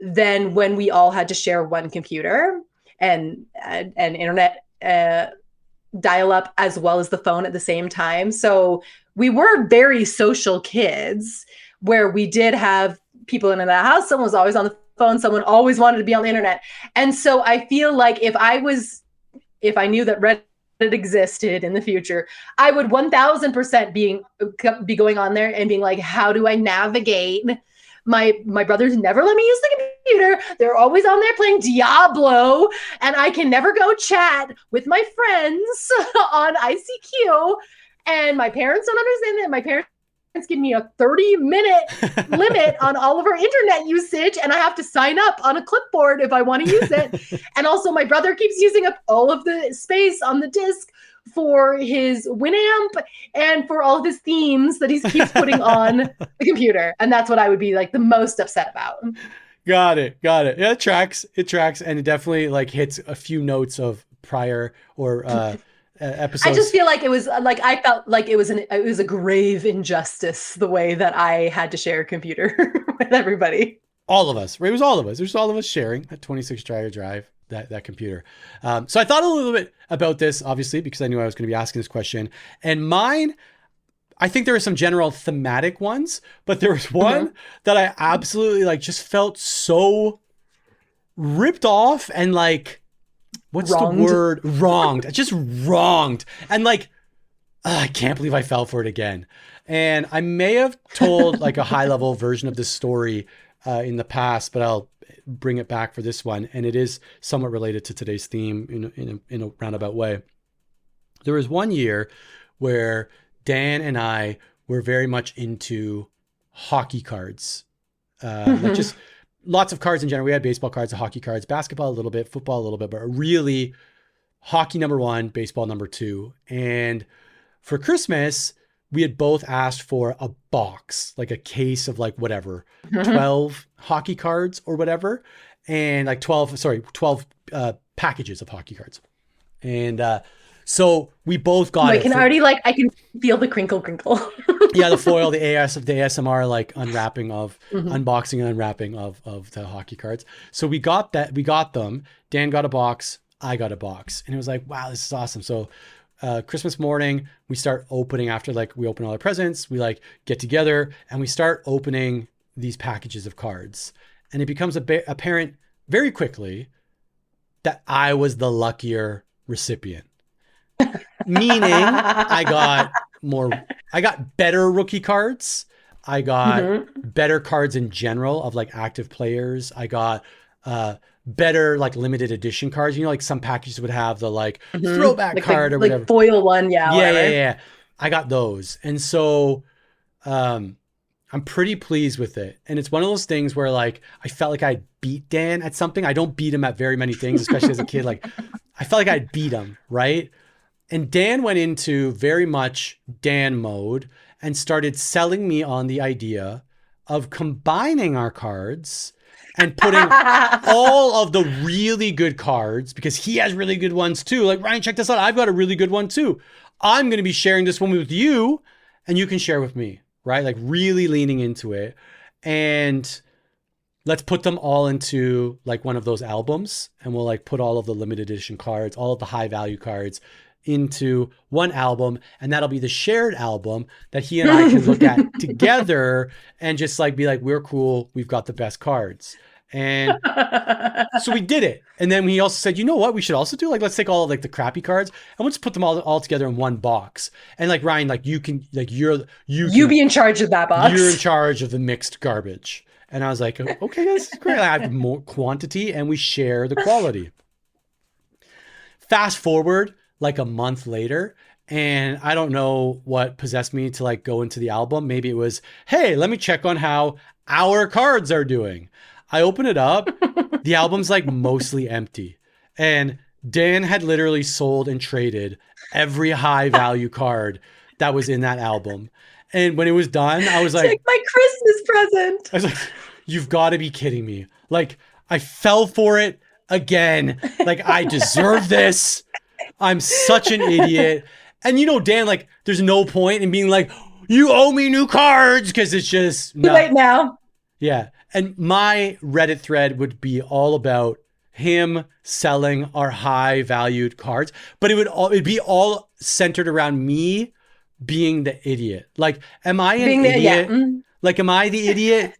S2: than when we all had to share one computer and internet dial up as well as the phone at the same time. So we were very social kids where we did have people in the house. Someone was always on the phone. Someone always wanted to be on the internet. And so I feel like if I knew that Reddit existed in the future, I would 1000% be going on there and being like, how do I navigate? My brothers never let me use the computer. They're always on there playing Diablo, and I can never go chat with my friends on ICQ. And my parents don't understand that. My parents give me a 30-minute limit on all of our internet usage, and I have to sign up on a clipboard if I want to use it. And also my brother keeps using up all of the space on the disk for his Winamp and for all of his themes that he keeps putting on the computer. And that's what I would be like the most upset about.
S1: Got it. Yeah, it tracks. And it definitely like hits a few notes of prior or episodes.
S2: I just feel like it was like, I felt like it was a grave injustice the way that I had to share a computer with everybody.
S1: All of us, right? It was all of us. It was all of us sharing that 26 Dreyer drive, that computer. So I thought a little bit about this, obviously, because I knew I was going to be asking this question. And mine, I think there were some general thematic ones, but there was one that I absolutely like just felt so ripped off and like, what's
S2: wronged.
S1: The word? Wronged. Just wronged. And like, I can't believe I fell for it again. And I may have told like a high level version of this story in the past, but I'll bring it back for this one. And it is somewhat related to today's theme in a roundabout way. There was one year where Dan and I were very much into hockey cards. Like just lots of cards in general. We had baseball cards, hockey cards, basketball a little bit, football a little bit, but really hockey number one, baseball number two. And for Christmas, we had both asked for a box, like a case of like whatever, 12 hockey cards or whatever. And like 12 packages of hockey cards. And so we both got it.
S2: I can feel the crinkle.
S1: Yeah, the foil, the ASMR like unwrapping of unboxing and unwrapping of the hockey cards. So we got them. Dan got a box, I got a box. And it was like, wow, this is awesome. So Christmas morning, we start opening after like we open all our presents, we like get together and we start opening these packages of cards. And it becomes apparent very quickly that I was the luckier recipient. Meaning I got better rookie cards. I got better cards in general of like active players. I got better like limited edition cards. You know, like some packages would have the like throwback like card or whatever.
S2: Like foil one,
S1: Yeah. I got those. And so I'm pretty pleased with it. And it's one of those things where like I felt like I beat Dan at something. I don't beat him at very many things, especially as a kid. Like I felt like I beat him, right? And Dan went into very much Dan mode and started selling me on the idea of combining our cards and putting all of the really good cards, because he has really good ones too. Like, Ryan, check this out. I've got a really good one too. I'm going to be sharing this one with you and you can share with me, right? Like really leaning into it. And let's put them all into like one of those albums and we'll like put all of the limited edition cards, all of the high value cards into one album, and that'll be the shared album that he and I can look at together and just like be like, we're cool, we've got the best cards. And so we did it. And then he also said, you know what we should also do? Like, let's take all of like the crappy cards and let's put them all together in one box. And like, Ryan, like you can, like you
S2: be in charge of that box.
S1: You're in charge of the mixed garbage. And I was like, okay, this is great. I have more quantity and we share the quality. Fast forward like a month later, and I don't know what possessed me to like go into the album. Maybe it was, hey, let me check on how our cards are doing. I open it up. The album's like mostly empty. And Dan had literally sold and traded every high value card that was in that album. And when it was done, I was like
S2: my Christmas present.
S1: I was like, you've got to be kidding me. Like I fell for it again. Like, I deserve this. I'm such an idiot. And you know, Dan, like, there's no point in being like, you owe me new cards, because it's just
S2: not. Right now.
S1: Yeah. And my Reddit thread would be all about him selling our high valued cards, but it'd be all centered around me being the idiot. Like, am I an idiot? Yeah. Like, am I the idiot?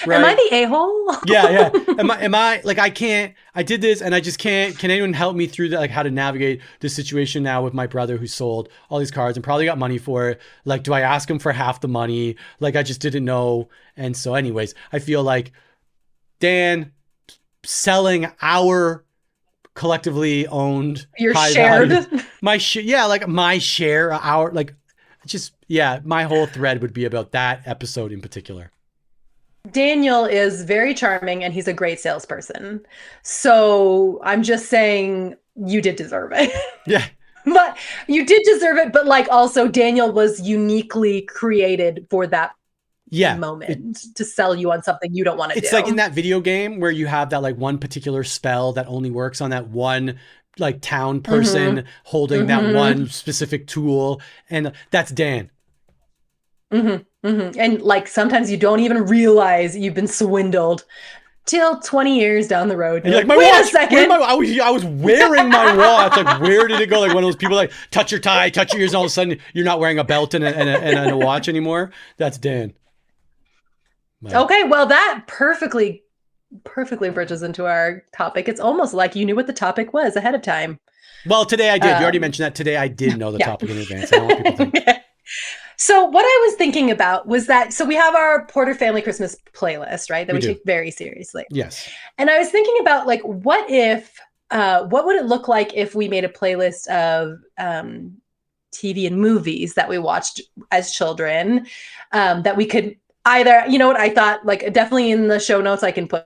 S2: Right? Am I the a-hole?
S1: Yeah. Am I like, I did this and I just can't. Can anyone help me through that? Like, how to navigate this situation now with my brother who sold all these cards and probably got money for it? Like, do I ask him for half the money? Like, I just didn't know. And so anyways, I feel like Dan selling our collectively owned,
S2: your shared,
S1: my share, our, like, just, yeah, my whole thread would be about that episode in particular.
S2: Daniel is very charming and he's a great salesperson. So I'm just saying you did deserve it.
S1: Yeah.
S2: But you did deserve it. But like, also Daniel was uniquely created for that moment to sell you on something you don't want to do.
S1: It's like in that video game where you have that like one particular spell that only works on that one like town person holding that one specific tool. And that's Dan.
S2: And like sometimes you don't even realize you've been swindled till 20 years down the road.
S1: And you're like, wait a second. I was wearing my watch. Like, where did it go? Like one of those people like touch your tie, touch your ears, and all of a sudden you're not wearing a belt and a watch anymore. That's Dan. Wow.
S2: Okay, well that perfectly bridges into our topic. It's almost like you knew what the topic was ahead of time.
S1: Well, today I did. You already mentioned that. Today I did know the topic in advance. I don't want people to think.
S2: So what I was thinking about was that, so we have our Porter Family Christmas playlist, right? That we take very seriously.
S1: Yes.
S2: And I was thinking about like, what would it look like if we made a playlist of TV and movies that we watched as children, that we could either, you know what I thought, like definitely in the show notes, I can put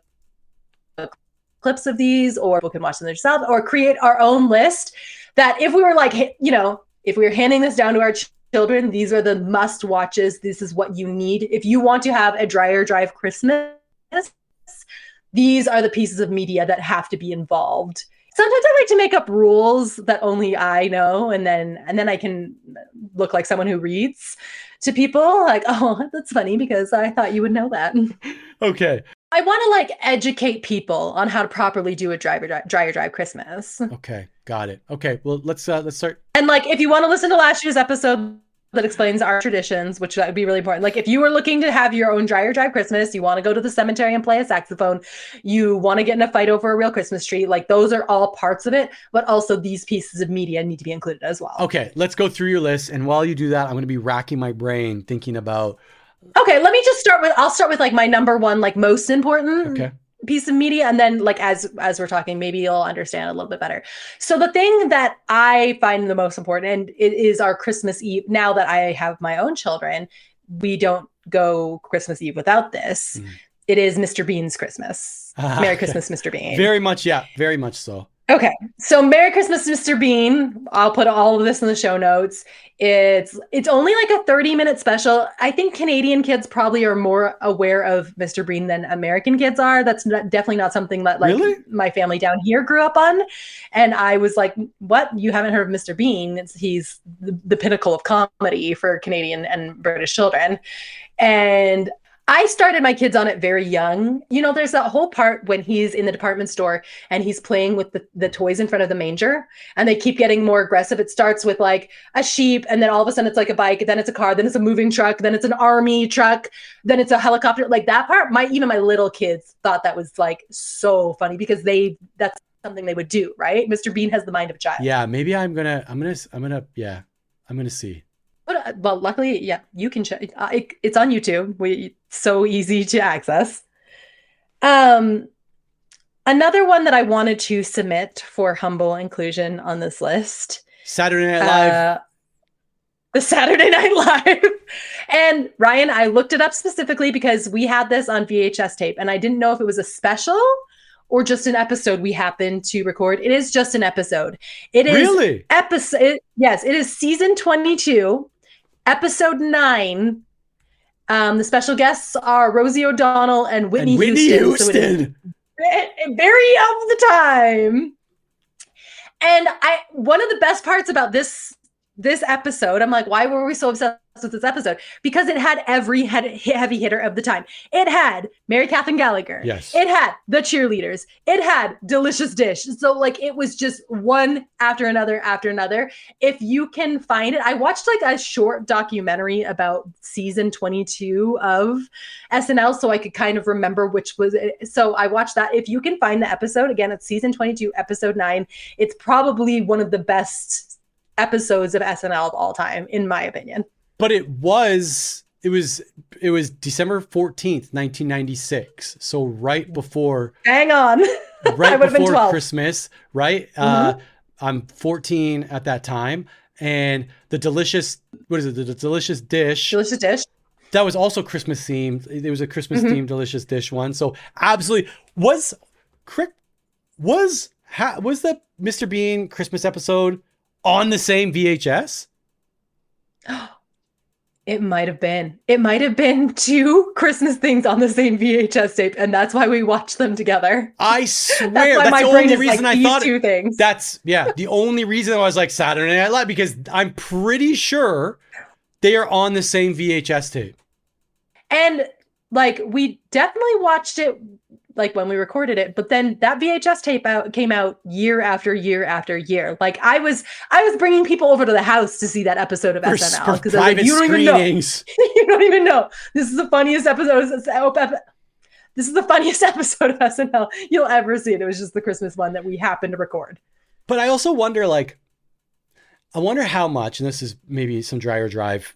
S2: clips of these, or people can watch them themselves, or create our own list that if we were like, you know, if we were handing this down to our children, these are the must watches. This is what you need. If you want to have a Dreyer Drive Christmas, these are the pieces of media that have to be involved. Sometimes I like to make up rules that only I know, and then I can look like someone who reads to people like, oh, that's funny because I thought you would know that.
S1: Okay.
S2: I want to like educate people on how to properly do a Dreyer Drive Christmas.
S1: Okay, got it. Okay, well let's start.
S2: And like, if you want to listen to last year's episode that explains our traditions, which that would be really important. Like, if you were looking to have your own Dreyer Drive Christmas, you want to go to the cemetery and play a saxophone, you want to get in a fight over a real Christmas tree, like those are all parts of it. But also these pieces of media need to be included as well.
S1: Okay, let's go through your list, and while you do that, I'm going to be racking my brain thinking about.
S2: Okay, let me just I'll start with like my number one, like most important piece of media. And then like, as we're talking, maybe you'll understand a little bit better. So the thing that I find the most important, and it is our Christmas Eve. Now that I have my own children, we don't go Christmas Eve without this. It is Mr. Bean's Christmas. Merry Christmas, Mr. Bean.
S1: Very much. Yeah, very much so.
S2: Okay, so Merry Christmas, Mr. Bean. I'll put all of this in the show notes. It's only like a 30-minute special. I think Canadian kids probably are more aware of Mr. Bean than American kids are. That's definitely not something that like my family down here grew up on. And I was like, what? You haven't heard of Mr. Bean? He's the pinnacle of comedy for Canadian and British children. And I started my kids on it very young. You know, there's that whole part when he's in the department store and he's playing with the toys in front of the manger and they keep getting more aggressive. It starts with like a sheep and then all of a sudden it's like a bike, then it's a car, then it's a moving truck, then it's an army truck, then it's a helicopter. Like that part, even my little kids thought that was like so funny because that's something they would do, right? Mr. Bean has the mind of a child.
S1: Yeah, maybe I'm gonna see.
S2: But, well, luckily, yeah, you can check. It's on YouTube. It's so easy to access. Another one that I wanted to submit for humble inclusion on this list.
S1: Saturday Night Live.
S2: The Saturday Night Live. And Ryan, I looked it up specifically because we had this on VHS tape and I didn't know if it was a special or just an episode we happened to record. It is just an episode. It is
S1: really
S2: yes, it is season 22, episode 9. The special guests are Rosie O'Donnell and Whitney Houston. So it is Very of the time. And one of the best parts about this episode, I'm like, why were we so obsessed with this episode? Because it had every heavy hitter of the time. It had Mary Catherine Gallagher.
S1: Yes.
S2: It had the cheerleaders. It had Delicious Dish. So like it was just one after another after another. If you can find it, I watched like a short documentary about season 22 of SNL, so I could kind of remember which was it. So I watched that. If you can find the episode, again, it's season 22, episode 9. It's probably one of the best episodes of SNL of all time, in my opinion.
S1: But it was December 14th, 1996. So right before,
S2: hang on,
S1: right
S2: I would have been
S1: before
S2: 12.
S1: Christmas, right? I'm 14 at that time. And the delicious, what is it? The delicious dish.
S2: Delicious Dish.
S1: That was also Christmas themed. It was a Christmas themed delicious dish one. So absolutely was the Mr. Bean Christmas episode on the same VHS?
S2: It might have been. It might have been 2 Christmas things on the same VHS tape, and that's why we watched them together.
S1: I swear,
S2: that's
S1: the only reason I thought
S2: two things.
S1: That's the only reason I was like Saturday Night Live, because I'm pretty sure they are on the same VHS tape.
S2: And like we definitely watched it like when we recorded it, but then that VHS tape came out year after year after year. Like I was bringing people over to the house to see that episode of SNL because like, you don't even know. You don't even know. This is the funniest episode. This is the funniest episode of SNL you'll ever see. It was just the Christmas one that we happened to record.
S1: But I also wonder, like, I wonder how much, and this is maybe some Dreyer Drive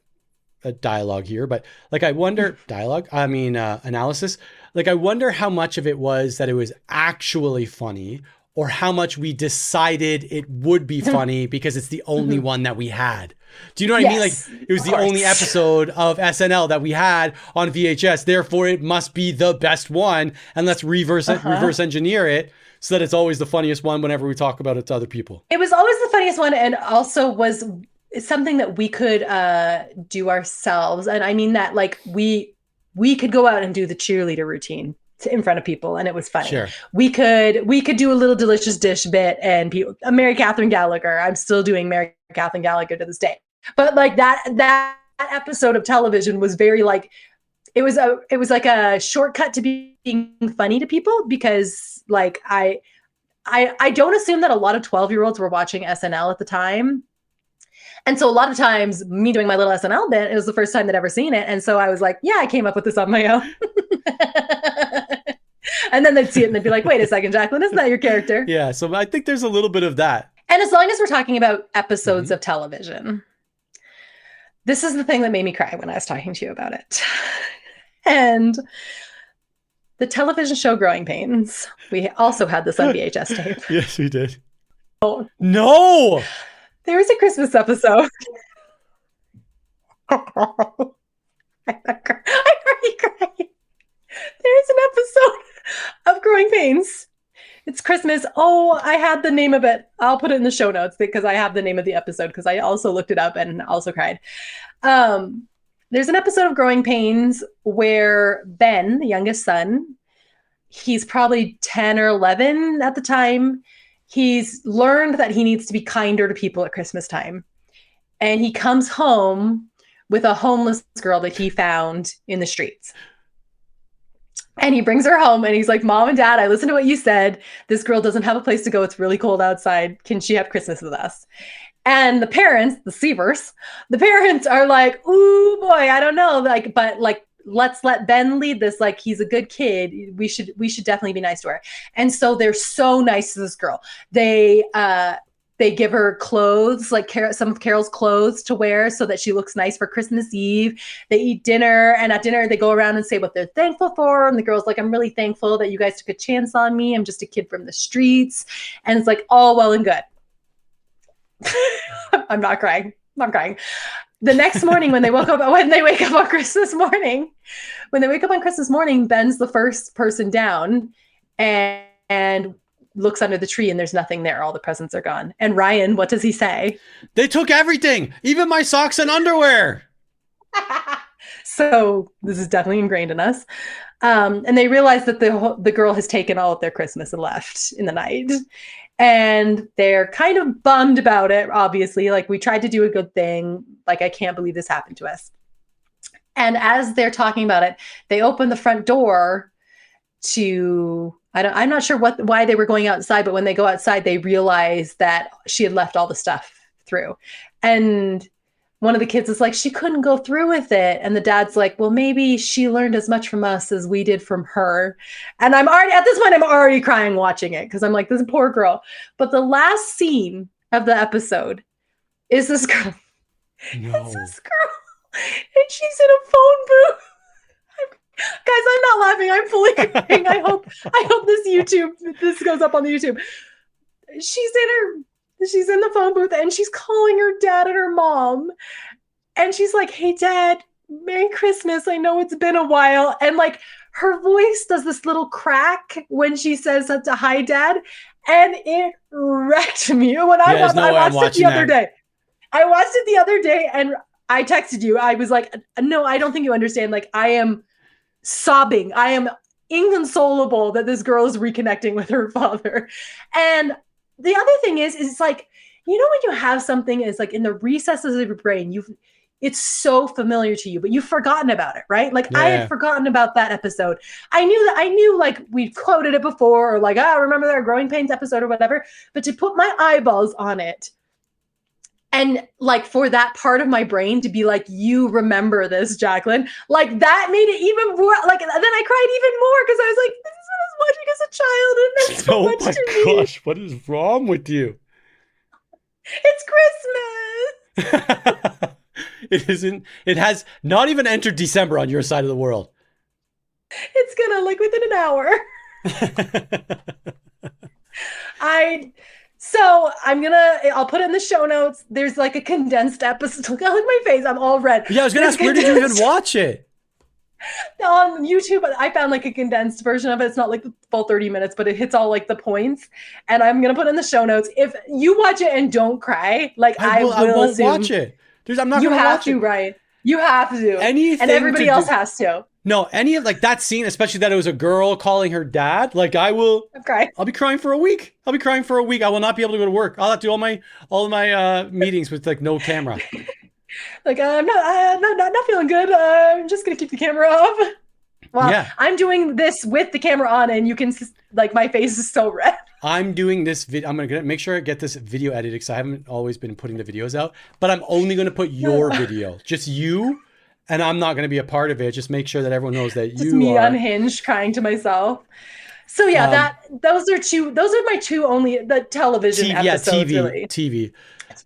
S1: dialogue here, but like I wonder analysis. Like I wonder how much of it was that it was actually funny, or how much we decided it would be funny because it's the only one that we had. Do you know what I mean? Like it was the only episode of SNL that we had on VHS. Therefore, it must be the best one, and let's reverse engineer it so that it's always the funniest one whenever we talk about it to other people.
S2: It was always the funniest one, and also was something that we could do ourselves. And I mean that like we could go out and do the cheerleader routine in front of people, and it was funny. Sure. We could do a little Delicious Dish bit, and Mary Catherine Gallagher. I'm still doing Mary Catherine Gallagher to this day. But like that episode of television was very like it was like a shortcut to being funny to people, because like I don't assume that a lot of 12-year-olds were watching SNL at the time. And so a lot of times me doing my little SNL bit, it was the first time they'd ever seen it. And so I was like, yeah, I came up with this on my own. And then they'd see it and they'd be like, wait a second, Jacqueline, isn't that your character?
S1: Yeah. So I think there's a little bit of that.
S2: And as long as we're talking about episodes of television, this is the thing that made me cry when I was talking to you about it. And the television show Growing Pains, we also had this on VHS tape.
S1: Yes, we did. Oh. No!
S2: There was a Christmas episode. I already cried. There is an episode of Growing Pains. It's Christmas. Oh, I had the name of it. I'll put it in the show notes because I have the name of the episode, because I also looked it up and also cried. There's an episode of Growing Pains where Ben, the youngest son, he's probably 10 or 11 at the time. He's learned that he needs to be kinder to people at Christmas time. And he comes home with a homeless girl that he found in the streets. And he brings her home and he's like, Mom and Dad, I listened to what you said. This girl doesn't have a place to go. It's really cold outside. Can she have Christmas with us? And the parents, the Seavers, the parents are like, ooh, boy, I don't know. Like, but like, let's let Ben lead this. Like, he's a good kid. We should definitely be nice to her. And so they're so nice to this girl. They give her clothes, like some of Carol's clothes to wear so that she looks nice for Christmas Eve. They eat dinner, and at dinner they go around and say what they're thankful for. And the girl's like, I'm really thankful that you guys took a chance on me. I'm just a kid from the streets. And it's like all well and good. I'm not crying. I'm crying. The next morning when they wake up on Christmas morning, Ben's the first person down and looks under the tree and there's nothing there. All the presents are gone. And Ryan, what does he say?
S1: They took everything, even my socks and underwear.
S2: So this is definitely ingrained in us. And they realize that the girl has taken all of their Christmas and left in the night. And they're kind of bummed about it, obviously. Like, we tried to do a good thing. Like, I can't believe this happened to us. And as they're talking about it, they open the front door to, I'm not sure why they were going outside, but when they go outside, they realize that she had left all the stuff through. And one of the kids is like, she couldn't go through with it. And the dad's like, well, maybe she learned as much from us as we did from her. And I'm already crying watching it because I'm like, this poor girl. But the last scene of the episode is this girl.
S3: No.
S2: It's this girl. And she's in a phone booth. Guys, I'm not laughing. I'm fully crying. I hope this goes up on the YouTube. She's in the phone booth and she's calling her dad and her mom. And she's like, hey, Dad, Merry Christmas. I know it's been a while. And like her voice does this little crack when she says that to hi, Dad. And it wrecked me. When I watched it the other day. I watched it the other day and I texted you. I was like, no, I don't think you understand. Like, I am sobbing. I am inconsolable that this girl is reconnecting with her father. And the other thing is it's like, you know, when you have something is like in the recesses of your brain, it's so familiar to you, but you've forgotten about it, right? Like I had forgotten about that episode. I knew like we quoted it before or like, remember that Growing Pains episode or whatever, but to put my eyeballs on it and like for that part of my brain to be like, you remember this, Jacqueline, like that made it even more like, and then I cried even more because I was like, this is what I was watching as a child and meant so much to me.
S3: Oh my gosh, what is wrong with you?
S2: It's Christmas.
S3: It isn't. It has not even entered December on your side of the world.
S2: It's gonna like within an hour. I'll put it in the show notes. There's like a condensed episode. Look at my face. I'm all red.
S3: Yeah, I was gonna ask, where did you even watch it?
S2: On YouTube, I found like a condensed version of it. It's not like the full 30 minutes, but it hits all like the points. And I'm gonna put in the show notes. If you watch it and don't cry, like I won't
S3: watch it. I'm not.
S2: You
S3: gonna
S2: have
S3: watch
S2: to,
S3: it.
S2: Ryan. You have to.
S3: Anything,
S2: and everybody else has to.
S3: No, any of like that scene, especially that it was a girl calling her dad. Like I will.
S2: I'm crying.
S3: I'll be crying for a week. I will not be able to go to work. I'll have to do all my meetings with like no camera.
S2: Like I'm not feeling good. I'm just gonna keep the camera off. Well, yeah. I'm doing this with the camera on, and you can like my face is so red.
S3: I'm doing this video. I'm gonna make sure I get this video edited because I haven't always been putting the videos out. But I'm only gonna put your video, just you, and I'm not gonna be a part of it. Just make sure that everyone knows that
S2: just
S3: you
S2: me
S3: are
S2: unhinged, crying to myself. So yeah, those are my two only the television episodes.
S3: Yeah,
S2: TV.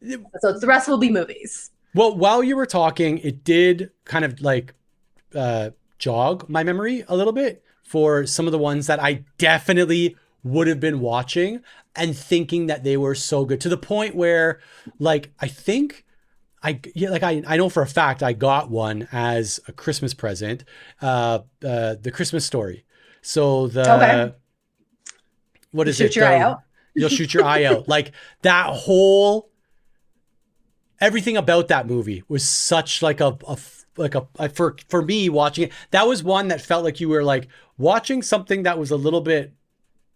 S3: TV.
S2: So the rest will be movies.
S3: Well, while you were talking, it did kind of like jog my memory a little bit for some of the ones that I definitely would have been watching and thinking that they were so good to the point where like I think I know for a fact I got one as a Christmas present, the Christmas Story. So what is it?
S2: Shoot your eye out.
S3: You'll shoot your eye out. Like that whole everything about that movie was such like for me watching it, that was one that felt like you were like watching something that was a little bit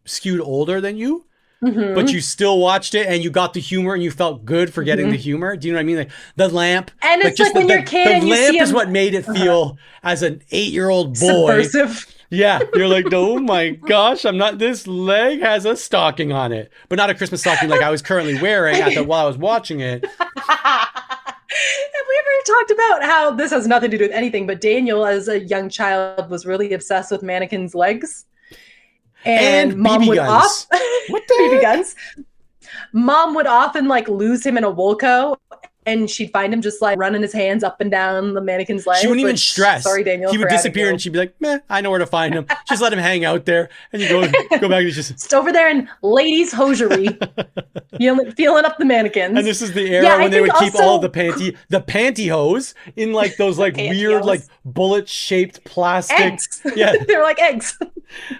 S3: skewed older than you, but you still watched it and you got the humor and you felt good for getting the humor. Do you know what I mean? Like the lamp.
S2: And it's like when you're a kid and you see
S3: the lamp is what made it feel as an 8-year-old boy.
S2: Subversive.
S3: Yeah. You're like, oh my gosh, this leg has a stocking on it, but not a Christmas stocking like I was currently wearing while I was watching it.
S2: Have we ever talked about how this has nothing to do with anything, but Daniel as a young child was really obsessed with mannequins' legs? And mom
S3: BB
S2: would
S3: guns.
S2: What the BB guns? Mom would often like lose him in a Woolco, and she'd find him just like running his hands up and down the mannequin's legs.
S3: She wouldn't even stress.
S2: Sorry, Daniel.
S3: He would disappear and she'd be like, meh, I know where to find him. Just let him hang out there. And you go back and just
S2: over there in ladies' hosiery, feeling up the mannequins.
S3: And this is the era when they would keep all the pantyhose in like those like weird like bullet shaped plastic.
S2: Eggs.
S3: Yeah.
S2: They were like eggs.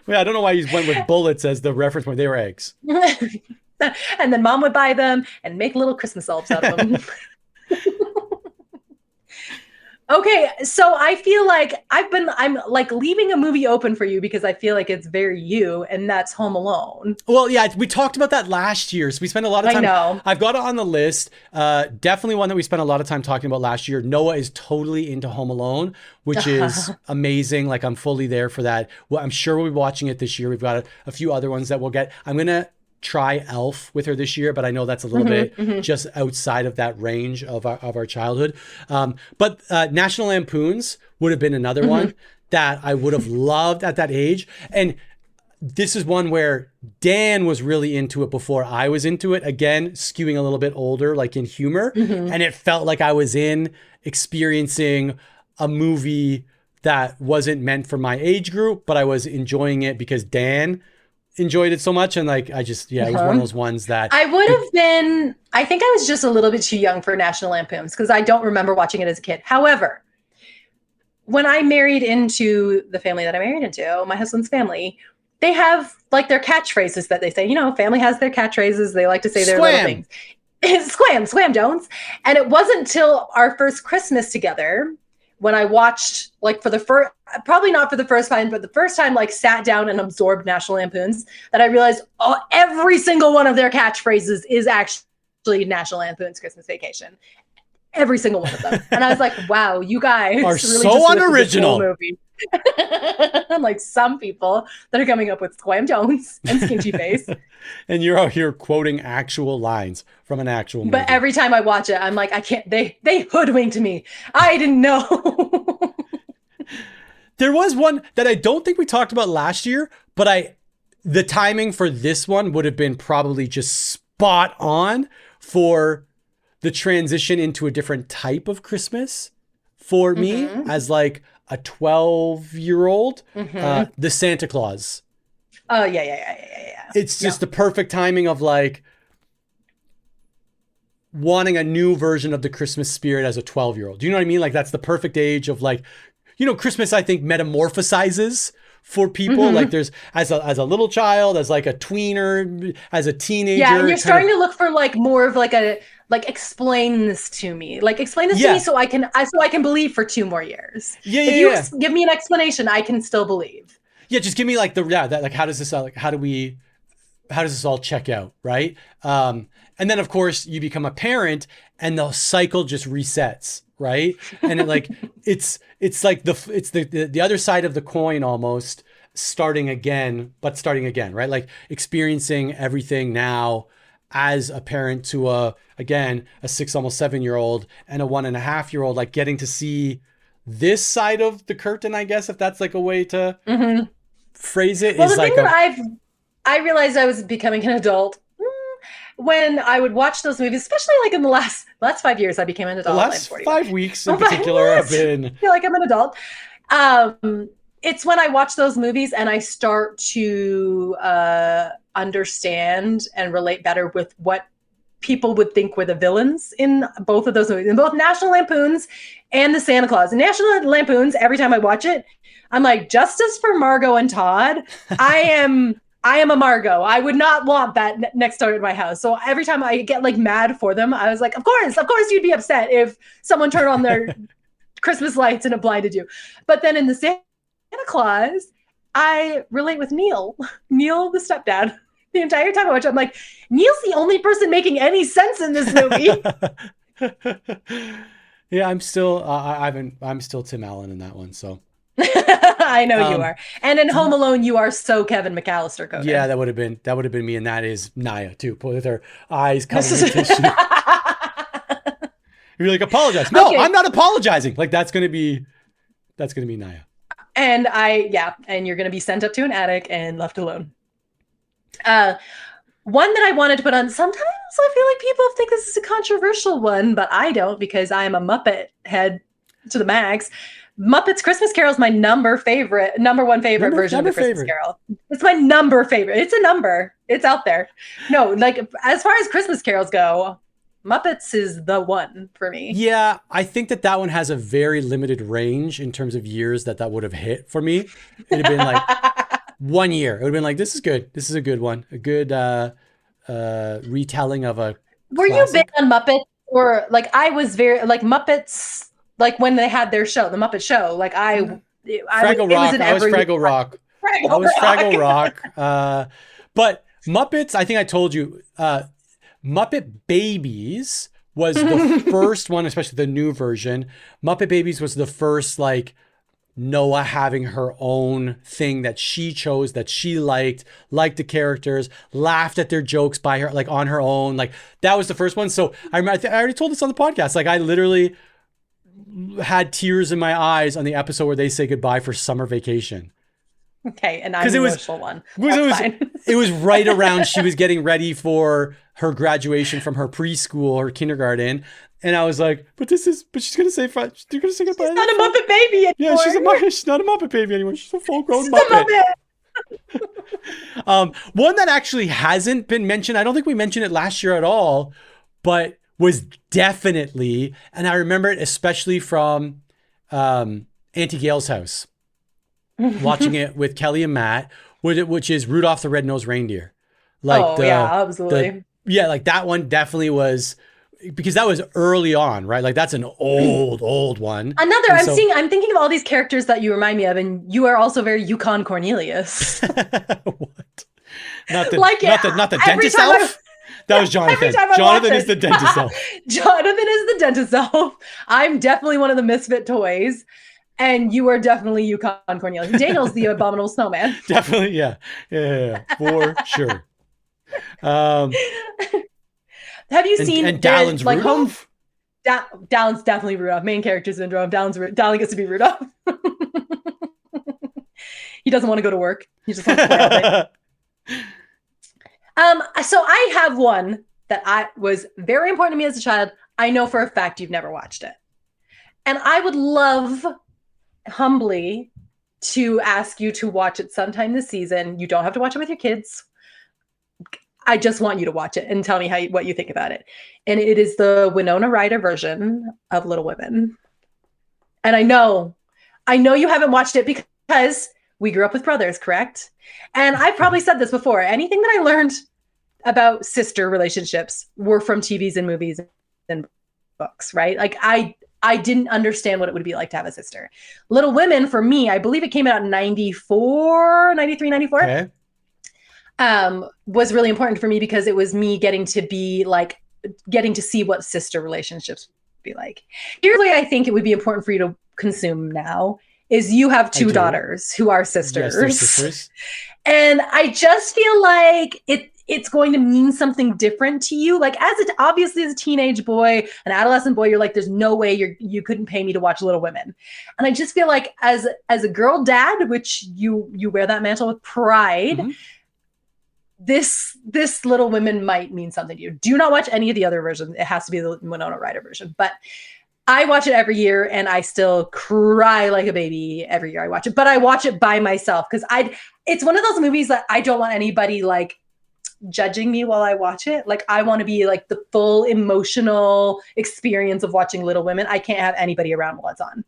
S3: Well, I don't know why you went with bullets as the reference point. They were eggs.
S2: And then mom would buy them and make little Christmas elves out of them. Okay, so I feel like I'm like leaving a movie open for you because I feel like it's very you, and that's Home Alone.
S3: Well, yeah, we talked about that last year. So we spent a lot of time.
S2: I know.
S3: I've got it on the list. Definitely one that we spent a lot of time talking about last year. Noah is totally into Home Alone, which is amazing. Like, I'm fully there for that. Well, I'm sure we'll be watching it this year. We've got a few other ones that we'll get. I'm going to try Elf with her this year, but I know that's a little bit just outside of that range of our childhood. But National Lampoons would have been another one that I would have loved at that age. And this is one where Dan was really into it before I was into it. Again, skewing a little bit older, like in humor. And it felt like I was experiencing a movie that wasn't meant for my age group, but I was enjoying it because Dan enjoyed it so much. And like, it was one of those ones that
S2: I would have been, I think I was just a little bit too young for National Lampoons because I don't remember watching it as a kid. However, when I married into the family that I married into, my husband's family, they have like their catchphrases that they say. You know, family has their catchphrases. They like to say their little things. Swam Jones. And it wasn't until our first Christmas together when I watched, like, for the first, probably not for the first time, but the first time, like, sat down and absorbed National Lampoons, that I realized every single one of their catchphrases is actually National Lampoon's Christmas Vacation. Every single one of them. And I was like, wow, you guys
S3: are
S2: really
S3: so unoriginal.
S2: Movie. Like some people that are coming up with Swam Jones and Skinty Face.
S3: And you're out here quoting actual lines from an actual movie.
S2: But every time I watch it, I'm like, I can't, they hoodwinked me. I didn't know.
S3: There was one that I don't think we talked about last year, but the timing for this one would have been probably just spot on for the transition into a different type of Christmas for me as like a 12-year-old, the Santa Claus.
S2: Oh, yeah.
S3: It's just the perfect timing of like wanting a new version of the Christmas spirit as a 12-year-old. Do you know what I mean? Like, that's the perfect age of like, you know, Christmas, I think, metamorphosizes for people. Like, there's as a little child, as like a tweener, as a teenager.
S2: Yeah, and you're starting to look for like more of like explain this to me. Like, explain this to me so I can believe for 2 more years. If you give me an explanation, I can still believe. Yeah,
S3: just give me like how does this all check out, right? And then of course you become a parent and the cycle just resets, right? And it like it's like the other side of the coin almost, starting again, right? Like experiencing everything now as a parent to a 6, almost 7-year-old and a 1.5-year-old, like getting to see this side of the curtain, I guess, if that's like a way to phrase it.
S2: Well, the thing that I realized I was becoming an adult when I would watch those movies, especially like in the last 5 years, I became an adult.
S3: The last 5 weeks in particular have been.
S2: I feel like I'm an adult. It's when I watch those movies and I start to understand and relate better with what people would think were the villains in both of those movies, in both National Lampoons and the Santa Claus. In National Lampoons, every time I watch it, I'm like, justice for Margot and Todd. I am a Margot. I would not want that next door in my house. So every time I get like mad for them, I was like, of course you'd be upset if someone turned on their Christmas lights and it blinded you. But then in the Santa Claus, I relate with Neil the stepdad. The entire time I watch it, I'm like, Neil's the only person making any sense in this movie.
S3: Yeah, I'm still I'm still Tim Allen in that one, so.
S2: I know you are. And in Home Alone, you are so Kevin McAllister coded.
S3: Yeah, that would have been me, and that is Naya too, with her eyes covered in tissue. You're like, apologize. No, okay. I'm not apologizing. Like, that's gonna be Naya.
S2: And and you're gonna be sent up to an attic and left alone. One that I wanted to put on, sometimes I feel like people think this is a controversial one, but I don't, because I am a Muppet head to the max. Muppets Christmas Carol is my number one favorite version of the Christmas Carol. It's my number favorite. It's a number. It's out there. No, like, as far as Christmas carols go, Muppets is the one for me.
S3: Yeah, I think that one has a very limited range in terms of years that would have hit for me. It'd have been like 1 year. It would have been like, this is good. This is a good one. A good retelling of a
S2: Were classic. You big on Muppets? Or like, I was very like Muppets Like when they had their show, the Muppet Show. Like
S3: Fraggle Rock. I was Fraggle Rock. I was Fraggle Rock. But Muppets, I think I told you, Muppet Babies was the first one, especially the new version. Muppet Babies was the first, like, Noah having her own thing that she chose, that she liked the characters, laughed at their jokes by her, like on her own. Like that was the first one. So I remember, I already told this on the podcast. Like I literally had tears in my eyes on the episode where they say goodbye for summer vacation.
S2: Okay, and I'm the emotional one.
S3: It was right around she was getting ready for her graduation from her preschool or kindergarten. And I was like, but she's going to say goodbye. She's
S2: not a Muppet baby anymore.
S3: Yeah, she's not a Muppet baby anymore. She's a full-grown Muppet. One that actually hasn't been mentioned, I don't think we mentioned it last year at all, but was definitely, and I remember it especially from Auntie Gail's house, watching it with Kelly and Matt, which is Rudolph the Red-Nosed Reindeer. Like
S2: absolutely.
S3: Like that one definitely was, because that was early on, right? Like that's an old one.
S2: I'm thinking of all these characters that you remind me of, and you are also very Yukon Cornelius.
S3: What? Not the dentist elf? That was Jonathan. Jonathan is the dentist elf.
S2: Jonathan is the dentist elf. I'm definitely one of the misfit toys. And you are definitely Yukon Cornelius. Daniel's the abominable snowman.
S3: Definitely, yeah, for sure.
S2: Have you seen
S3: and Dallin's like Rudolph?
S2: Dallin's definitely Rudolph. Main character syndrome. Dallin gets to be Rudolph. He doesn't want to go to work. He just wants to play all day. So I have one that was very important to me as a child. I know for a fact you've never watched it. And I would love, humbly, to ask you to watch it sometime this season. You don't have to watch it with your kids. I just want you to watch it and tell me what you think about it. And it is the Winona Ryder version of Little Women. And I know you haven't watched it because we grew up with brothers, correct? And I've probably said this before. Anything that I learned about sister relationships were from TVs and movies and books, right? Like I didn't understand what it would be like to have a sister. Little Women, for me, I believe it came out in 94, 93, 94.
S3: Okay.
S2: Was really important for me because it was me getting to see what sister relationships would be like. Here's why I think it would be important for you to consume now is you have two daughters who are sisters. Yes, they're sisters. And I just feel like it's going to mean something different to you. Like obviously as a teenage boy, an adolescent boy, you're like, there's no way you couldn't pay me to watch Little Women. And I just feel like as a girl dad, which you wear that mantle with pride, mm-hmm. This Little Women might mean something to you. Do not watch any of the other versions. It has to be the Winona Ryder version. But I watch it every year and I still cry like a baby every year I watch it. But I watch it by myself because it's one of those movies that I don't want anybody like judging me while I watch it. Like I want to be like the full emotional experience of watching Little Women. I can't have anybody around while it's on.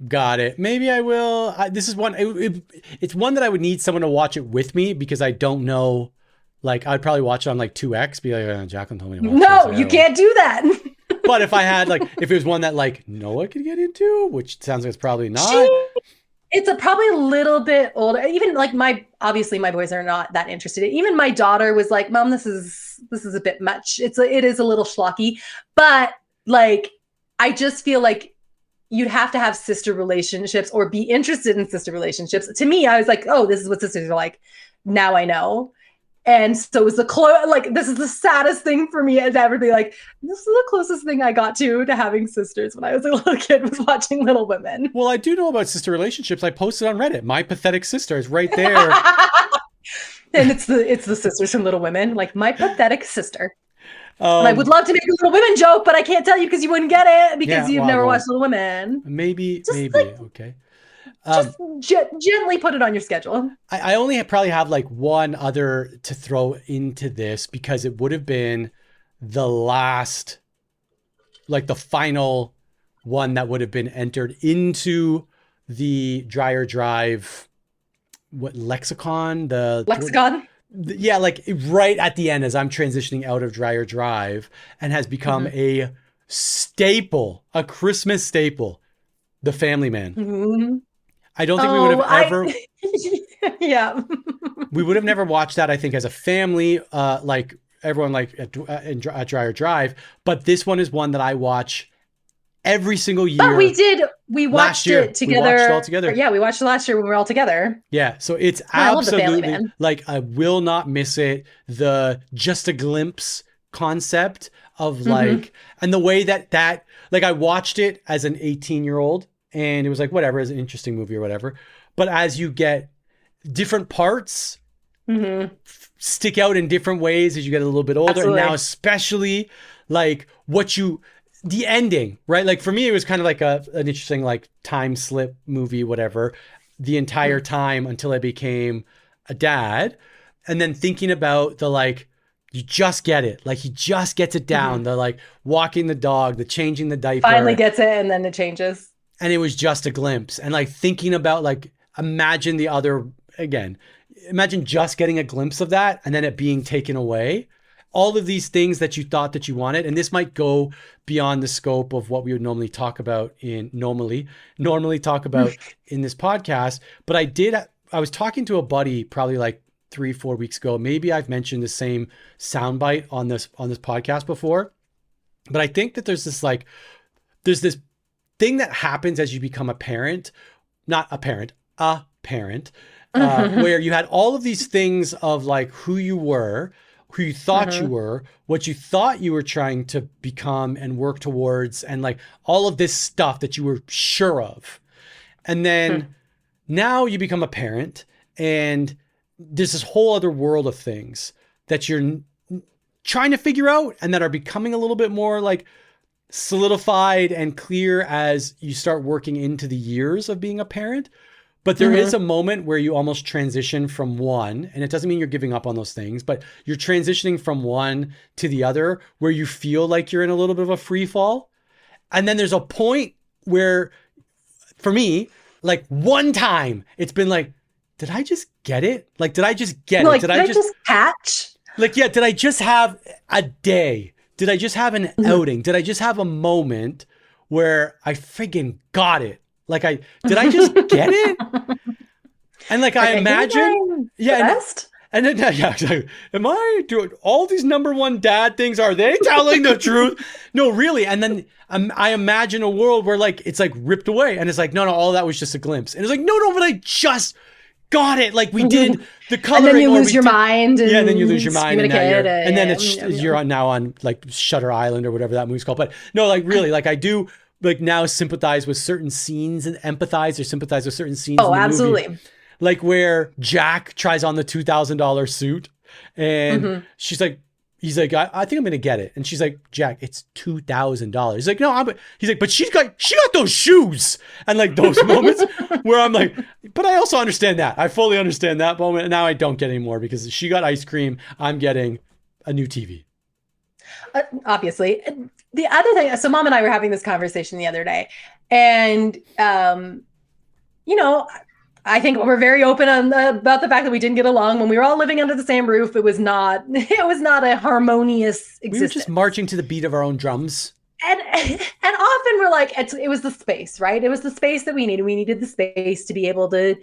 S3: Got it. Maybe I will. This is one. It's one that I would need someone to watch it with me because I don't know. Like I'd probably watch it on like 2X. Be like, Jacqueline told me to watch
S2: No, you can't do that.
S3: But if I had if it was one that like Noah could get into, which sounds like it's probably not.
S2: It's probably a little bit older. Even like obviously my boys are not that interested. Even my daughter was like, Mom, this is a bit much. It is a little schlocky, but like, I just feel like you'd have to have sister relationships or be interested in sister relationships. To me, I was like, oh, this is what sisters are like. Now I know. And so it was this is the saddest thing for me as ever be like, this is the closest thing I got to having sisters when I was a little kid was watching Little Women.
S3: Well, I do know about sister relationships. I posted on Reddit. My pathetic sister is right there.
S2: And it's the sisters from Little Women, like my pathetic sister. And I would love to make a Little Women joke, but I can't tell you because you wouldn't get it because you've never watched Little Women.
S3: Maybe. Okay.
S2: Just gently put it on your schedule.
S3: I only probably have like one other to throw into this because it would have been the last, like the final one that would have been entered into the Dreyer Drive, lexicon?
S2: Lexicon?
S3: Yeah, like right at the end as I'm transitioning out of Dreyer Drive and has become a staple, a Christmas staple, The Family Man.
S2: Mhm.
S3: I don't think we would have ever.
S2: Yeah.
S3: We would have never watched that, I think, as a family, like everyone like at Dreyer Drive. But this one is one that I watch every single year.
S2: But we watched it together.
S3: We watched it all together.
S2: Yeah, we watched it last year when we were all together.
S3: Yeah, so it's
S2: I love The Family
S3: absolutely
S2: Man.
S3: like I will not miss it. The just a glimpse concept of like, and the way that like I watched it as an 18-year-old and it was like, whatever, it's an interesting movie or whatever. But as you get different parts stick out in different ways as you get a little bit older.
S2: Absolutely.
S3: And now especially like the ending, right? Like for me, it was kind of like an interesting like time slip movie, whatever, the entire time until I became a dad. And then thinking about the like, you just get it. Like he just gets it down. The like walking the dog, the changing the diaper.
S2: Finally gets it and then it changes.
S3: And it was just a glimpse. And like thinking about like, imagine just getting a glimpse of that and then it being taken away. All of these things that you thought that you wanted, and this might go beyond the scope of what we would normally talk about normally talk about in this podcast. But I was talking to a buddy probably like 3-4 weeks ago. Maybe I've mentioned the same soundbite on this podcast before, but I think that there's this thing that happens as you become a parent, where you had all of these things of like who you were, who you thought you were, what you thought you were trying to become and work towards, and like all of this stuff that you were sure of. And then now you become a parent and there's this whole other world of things that you're trying to figure out and that are becoming a little bit more like solidified and clear as you start working into the years of being a parent. But there is a moment where you almost transition from one, and it doesn't mean you're giving up on those things, but you're transitioning from one to the other where you feel like you're in a little bit of a free fall. And then there's a point where, for me, like one time it's been like, did I just get it? Like, did I just get it?
S2: Did I just catch?
S3: Like, yeah, did I just have a day? Did I just have an outing? Did I just have a moment where I friggin' got it? Like did I just get it? And like I imagine, and then exactly. Am I doing all these number one dad things? Are they telling the truth? No, really. And then I imagine a world where like it's like ripped away, and it's like no, all that was just a glimpse. And it's like no, but I just got it. Like we did the coloring,
S2: and then you lose your mind. And
S3: then you lose your mind, and now you're now on like Shutter Island or whatever that movie's called. But no, like really, like I do. Like now sympathize with certain scenes and sympathize with certain scenes.
S2: Oh, absolutely.
S3: Movie. Like where Jack tries on the $2,000 suit and he's like, I think I'm going to get it. And she's like, Jack, it's $2,000. He's like, no, he's like, but she got those shoes. And like those moments where I'm like, but I also understand that. I fully understand that moment. And now I don't get any more because she got ice cream. I'm getting a new TV.
S2: Obviously. The other thing, so Mom and I were having this conversation the other day, and I think we're very open about the fact that we didn't get along when we were all living under the same roof. It was not a harmonious existence.
S3: We were just marching to the beat of our own drums.
S2: And often we're like, it was the space, right? It was the space that we needed. We needed the space to be able to,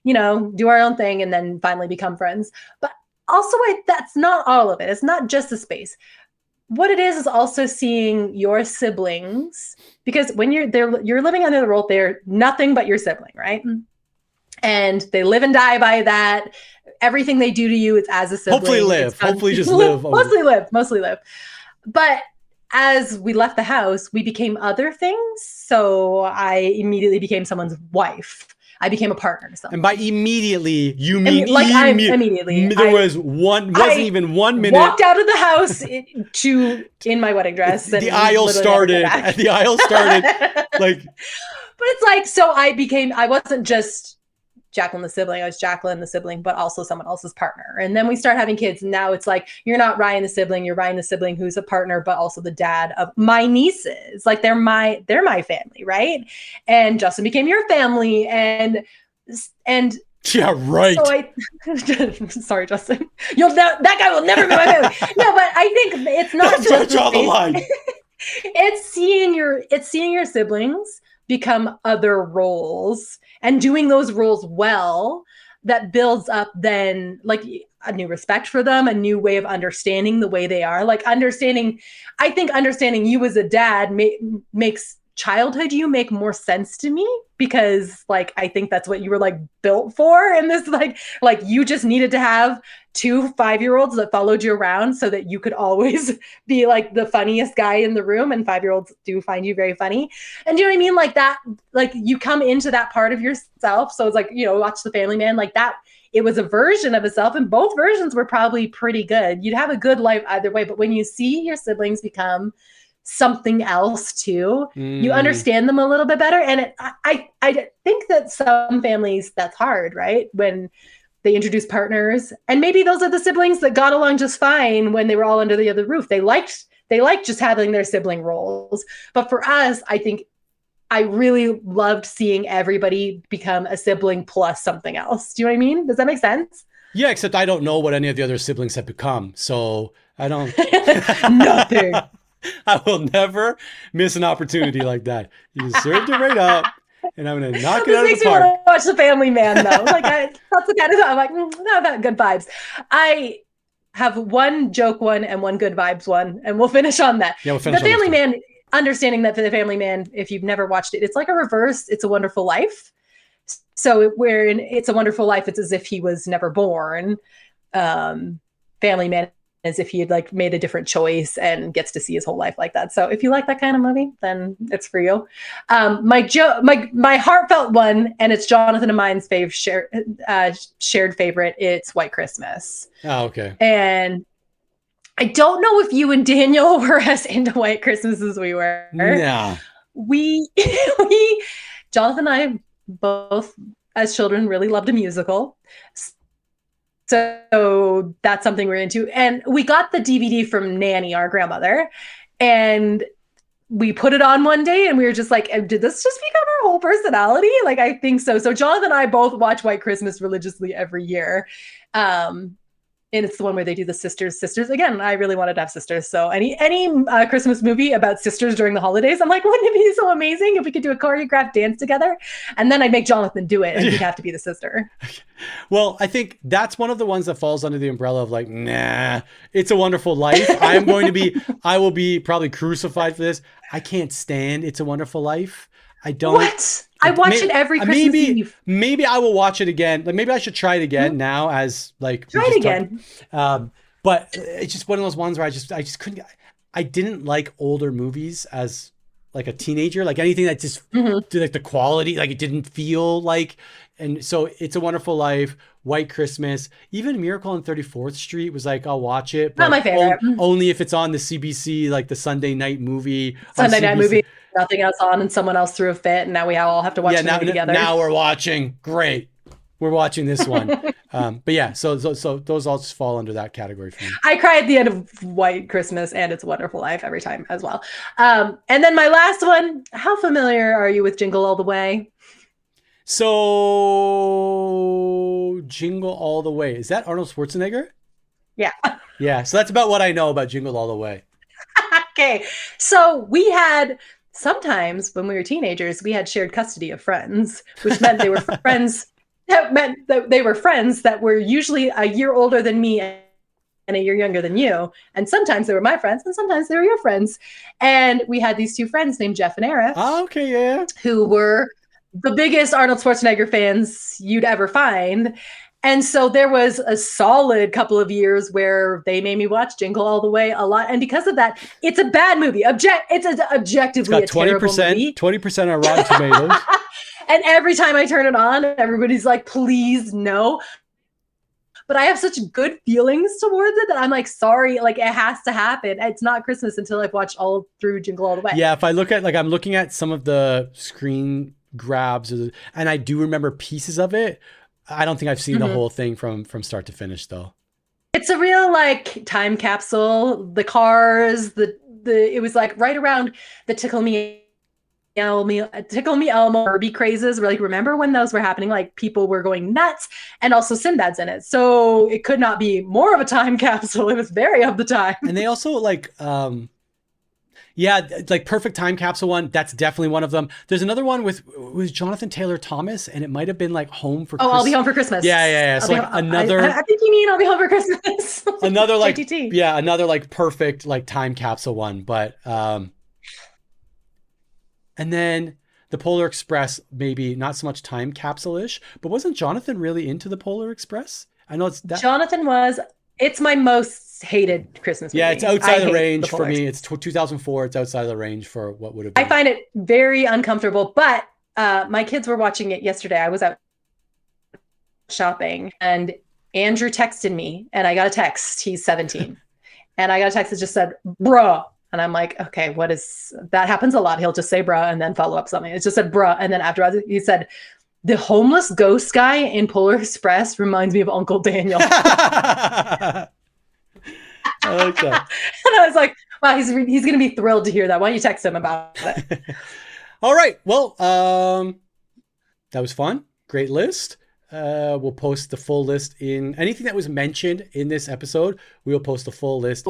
S2: do our own thing and then finally become friends. But also, that's not all of it. It's not just the space. What it is also seeing your siblings, because when you're living under the role, they're nothing but your sibling, right? And they live and die by that. Everything they do to you is as a sibling.
S3: Hopefully just live.
S2: Mostly live. But as we left the house, we became other things. So I immediately became someone's wife. I became a partner to someone.
S3: And by immediately, you mean
S2: immediately.
S3: There wasn't even 1 minute.
S2: Walked out of the house in my wedding dress.
S3: The aisle started. Like.
S2: But it's like, so I wasn't just Jacqueline the sibling. I was Jacqueline the sibling, but also someone else's partner. And then we start having kids. And now it's like, you're not Ryan the sibling. You're Ryan the sibling who's a partner, but also the dad of my nieces. Like they're my family, right? And Justin became your family. And
S3: yeah, right.
S2: So sorry, Justin. That guy will never be my family. No, but I think it's not just
S3: draw the line.
S2: It's seeing your siblings become other roles and doing those roles well that builds up then like a new respect for them, a new way of understanding the way they are. Like I think understanding you as a dad makes childhood you make more sense to me, because like I think that's what you were like built for. And this like you just needed to have 2 5-year-olds that followed you around so that you could always be like the funniest guy in the room, and 5-year-olds do find you very funny. And do you know what I mean? Like that, like you come into that part of yourself. So it's like, you know, watch The Family Man, like that. It was a version of itself, and both versions were probably pretty good. You'd have a good life either way. But when you see your siblings become something else too, you understand them a little bit better. And I think that some families, that's hard, right? When they introduce partners, and maybe those are the siblings that got along just fine when they were all under the other roof. They liked just having their sibling roles. But for us, I think I really loved seeing everybody become a sibling plus something else. Do you know what I mean? Does that make sense?
S3: Yeah, except I don't know what any of the other siblings have become. So I don't.
S2: Nothing.
S3: I will never miss an opportunity like that. You served it right up, and I'm going to knock it out of the park. This makes me want to
S2: watch The Family Man, though. Like, that's the kind of, I'm like, I've got good vibes. I have one joke one and one good vibes one, and we'll finish on that.
S3: Yeah, we'll finish
S2: The Family Man, understanding that for The Family Man, if you've never watched it, it's like a reverse It's a Wonderful Life. So where in It's a Wonderful Life, it's as if he was never born. Family Man, as if he had like made a different choice and gets to see his whole life like that. So if you like that kind of movie, then it's for you. My heartfelt one, and it's Jonathan and mine's shared favorite. It's White Christmas.
S3: Oh, okay.
S2: And I don't know if you and Daniel were as into White Christmas as we were.
S3: Yeah.
S2: We Jonathan and I both as children really loved a musical. So that's something we're into. And we got the DVD from Nanny, our grandmother, and we put it on one day and we were just like, did this just become our whole personality? Like, I think so. So Jonathan and I both watch White Christmas religiously every year. And it's the one where they do the sisters. Again, I really wanted to have sisters. So any Christmas movie about sisters during the holidays, I'm like, wouldn't it be so amazing if we could do a choreographed dance together? And then I'd make Jonathan do it, and he'd have to be the sister.
S3: Well, I think that's one of the ones that falls under the umbrella of like, nah, It's a Wonderful Life. I will be probably crucified for this. I can't stand It's a Wonderful Life. I don't.
S2: What? I watch it every Christmas Eve.
S3: Maybe I will watch it again. Like maybe I should try it again now as like.
S2: Try it again.
S3: But it's just one of those ones where I just couldn't. I didn't like older movies as like a teenager. Like anything that just did like the quality, like it didn't feel like. And so It's a Wonderful Life, White Christmas, even Miracle on 34th Street was like, I'll watch it. But
S2: not my favorite.
S3: Only if it's on the CBC, like the Sunday night movie.
S2: Sunday night movie. Nothing else on, and someone else threw a fit, and now we all have to watch the movie together.
S3: Now we're watching. Great. We're watching this one. But yeah, so those all just fall under that category for me.
S2: I cry at the end of White Christmas and It's a Wonderful Life every time as well. And then my last one, how familiar are you with Jingle All the Way?
S3: So Jingle All the Way. Is that Arnold Schwarzenegger?
S2: Yeah.
S3: Yeah. So that's about what I know about Jingle All the Way.
S2: Okay. So we had... Sometimes when we were teenagers, we had shared custody of friends, which meant they were friends. That meant that they were friends that were usually a year older than me and a year younger than you. And sometimes they were my friends, and sometimes they were your friends. And we had these two friends named Jeff and Eric.
S3: Oh, okay, yeah.
S2: Who were the biggest Arnold Schwarzenegger fans you'd ever find. And so there was a solid couple of years where they made me watch Jingle All the Way a lot. And because of that, it's a bad movie. It's objectively a terrible movie.
S3: 20% on Rotten Tomatoes.
S2: And every time I turn it on, everybody's like, please, no. But I have such good feelings towards it that I'm like, sorry, like it has to happen. It's not Christmas until I've watched all through Jingle All the Way.
S3: Yeah, if I look at, like, I'm looking at some of the screen grabs, and I do remember pieces of it. I don't think I've seen the whole thing from start to finish, though.
S2: It's a real like time capsule. The cars, it was like right around the Tickle Me Elmo Herbie crazes. Like, remember when those were happening? Like people were going nuts, and also Sinbad's in it. So it could not be more of a time capsule. It was very of the time.
S3: And they also like, Yeah, like perfect time capsule one. That's definitely one of them. There's another one with Jonathan Taylor Thomas, and it might have been like Home for Christmas.
S2: I'll be home for Christmas.
S3: Yeah. So like another.
S2: I think you mean I'll be home for Christmas.
S3: Another like
S2: JTT.
S3: Yeah, another like perfect like time capsule one. But and then the Polar Express, maybe not so much time capsule-ish, but wasn't Jonathan really into the Polar Express? I know it's that.
S2: Jonathan was. It's my most hated Christmas movie.
S3: Yeah, it's outside the range for me. It's 2004. It's outside of the range for what would have been.
S2: I find it very uncomfortable, but my kids were watching it yesterday. I was out shopping and Andrew texted me and I got a text. He's 17. And I got a text that just said, bruh. And I'm like, okay, what is that? Happens a lot. He'll just say bruh and then follow up something. It just said bruh. And then after he said, the homeless ghost guy in Polar Express reminds me of Uncle Daniel.
S3: I like that.
S2: And I was like, wow, he's going to be thrilled to hear that. Why don't you text him about it?
S3: All right. Well, that was fun. Great list. We'll post the full list in anything that was mentioned in this episode. We will post the full list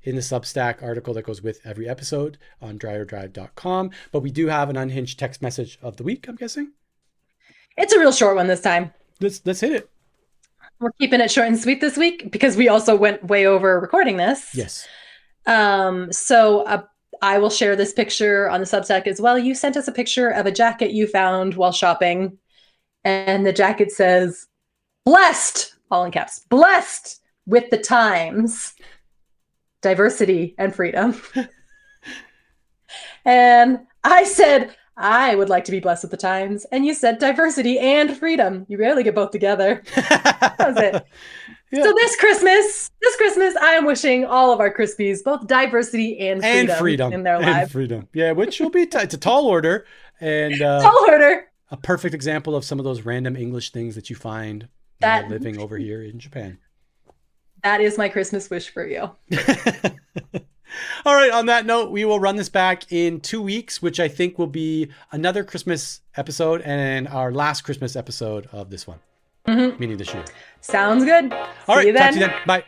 S3: in the Substack article that goes with every episode on DreyerDrive.com. But we do have an unhinged text message of the week, I'm guessing. It's
S2: a real short one this time.
S3: Let's hit it.
S2: We're keeping it short and sweet this week because we also went way over recording this.
S3: Yes.
S2: So I will share this picture on the Substack as well. You sent us a picture of a jacket you found while shopping. And the jacket says, blessed, all in caps, blessed with the times, diversity and freedom. And I said, I would like to be blessed with the times. And you said diversity and freedom. You rarely get both together. That was it. Yeah. So this Christmas, I am wishing all of our Crispies both diversity and freedom in their lives.
S3: Freedom. Yeah, which will be it's a tall order. And
S2: tall order.
S3: A perfect example of some of those random English things that you find living over here in Japan.
S2: That is my Christmas wish for you.
S3: All right. On that note, we will run this back in 2 weeks, which I think will be another Christmas episode and our last Christmas episode of this one, meaning this year.
S2: Sounds good.
S3: All right. Talk to you then. Bye.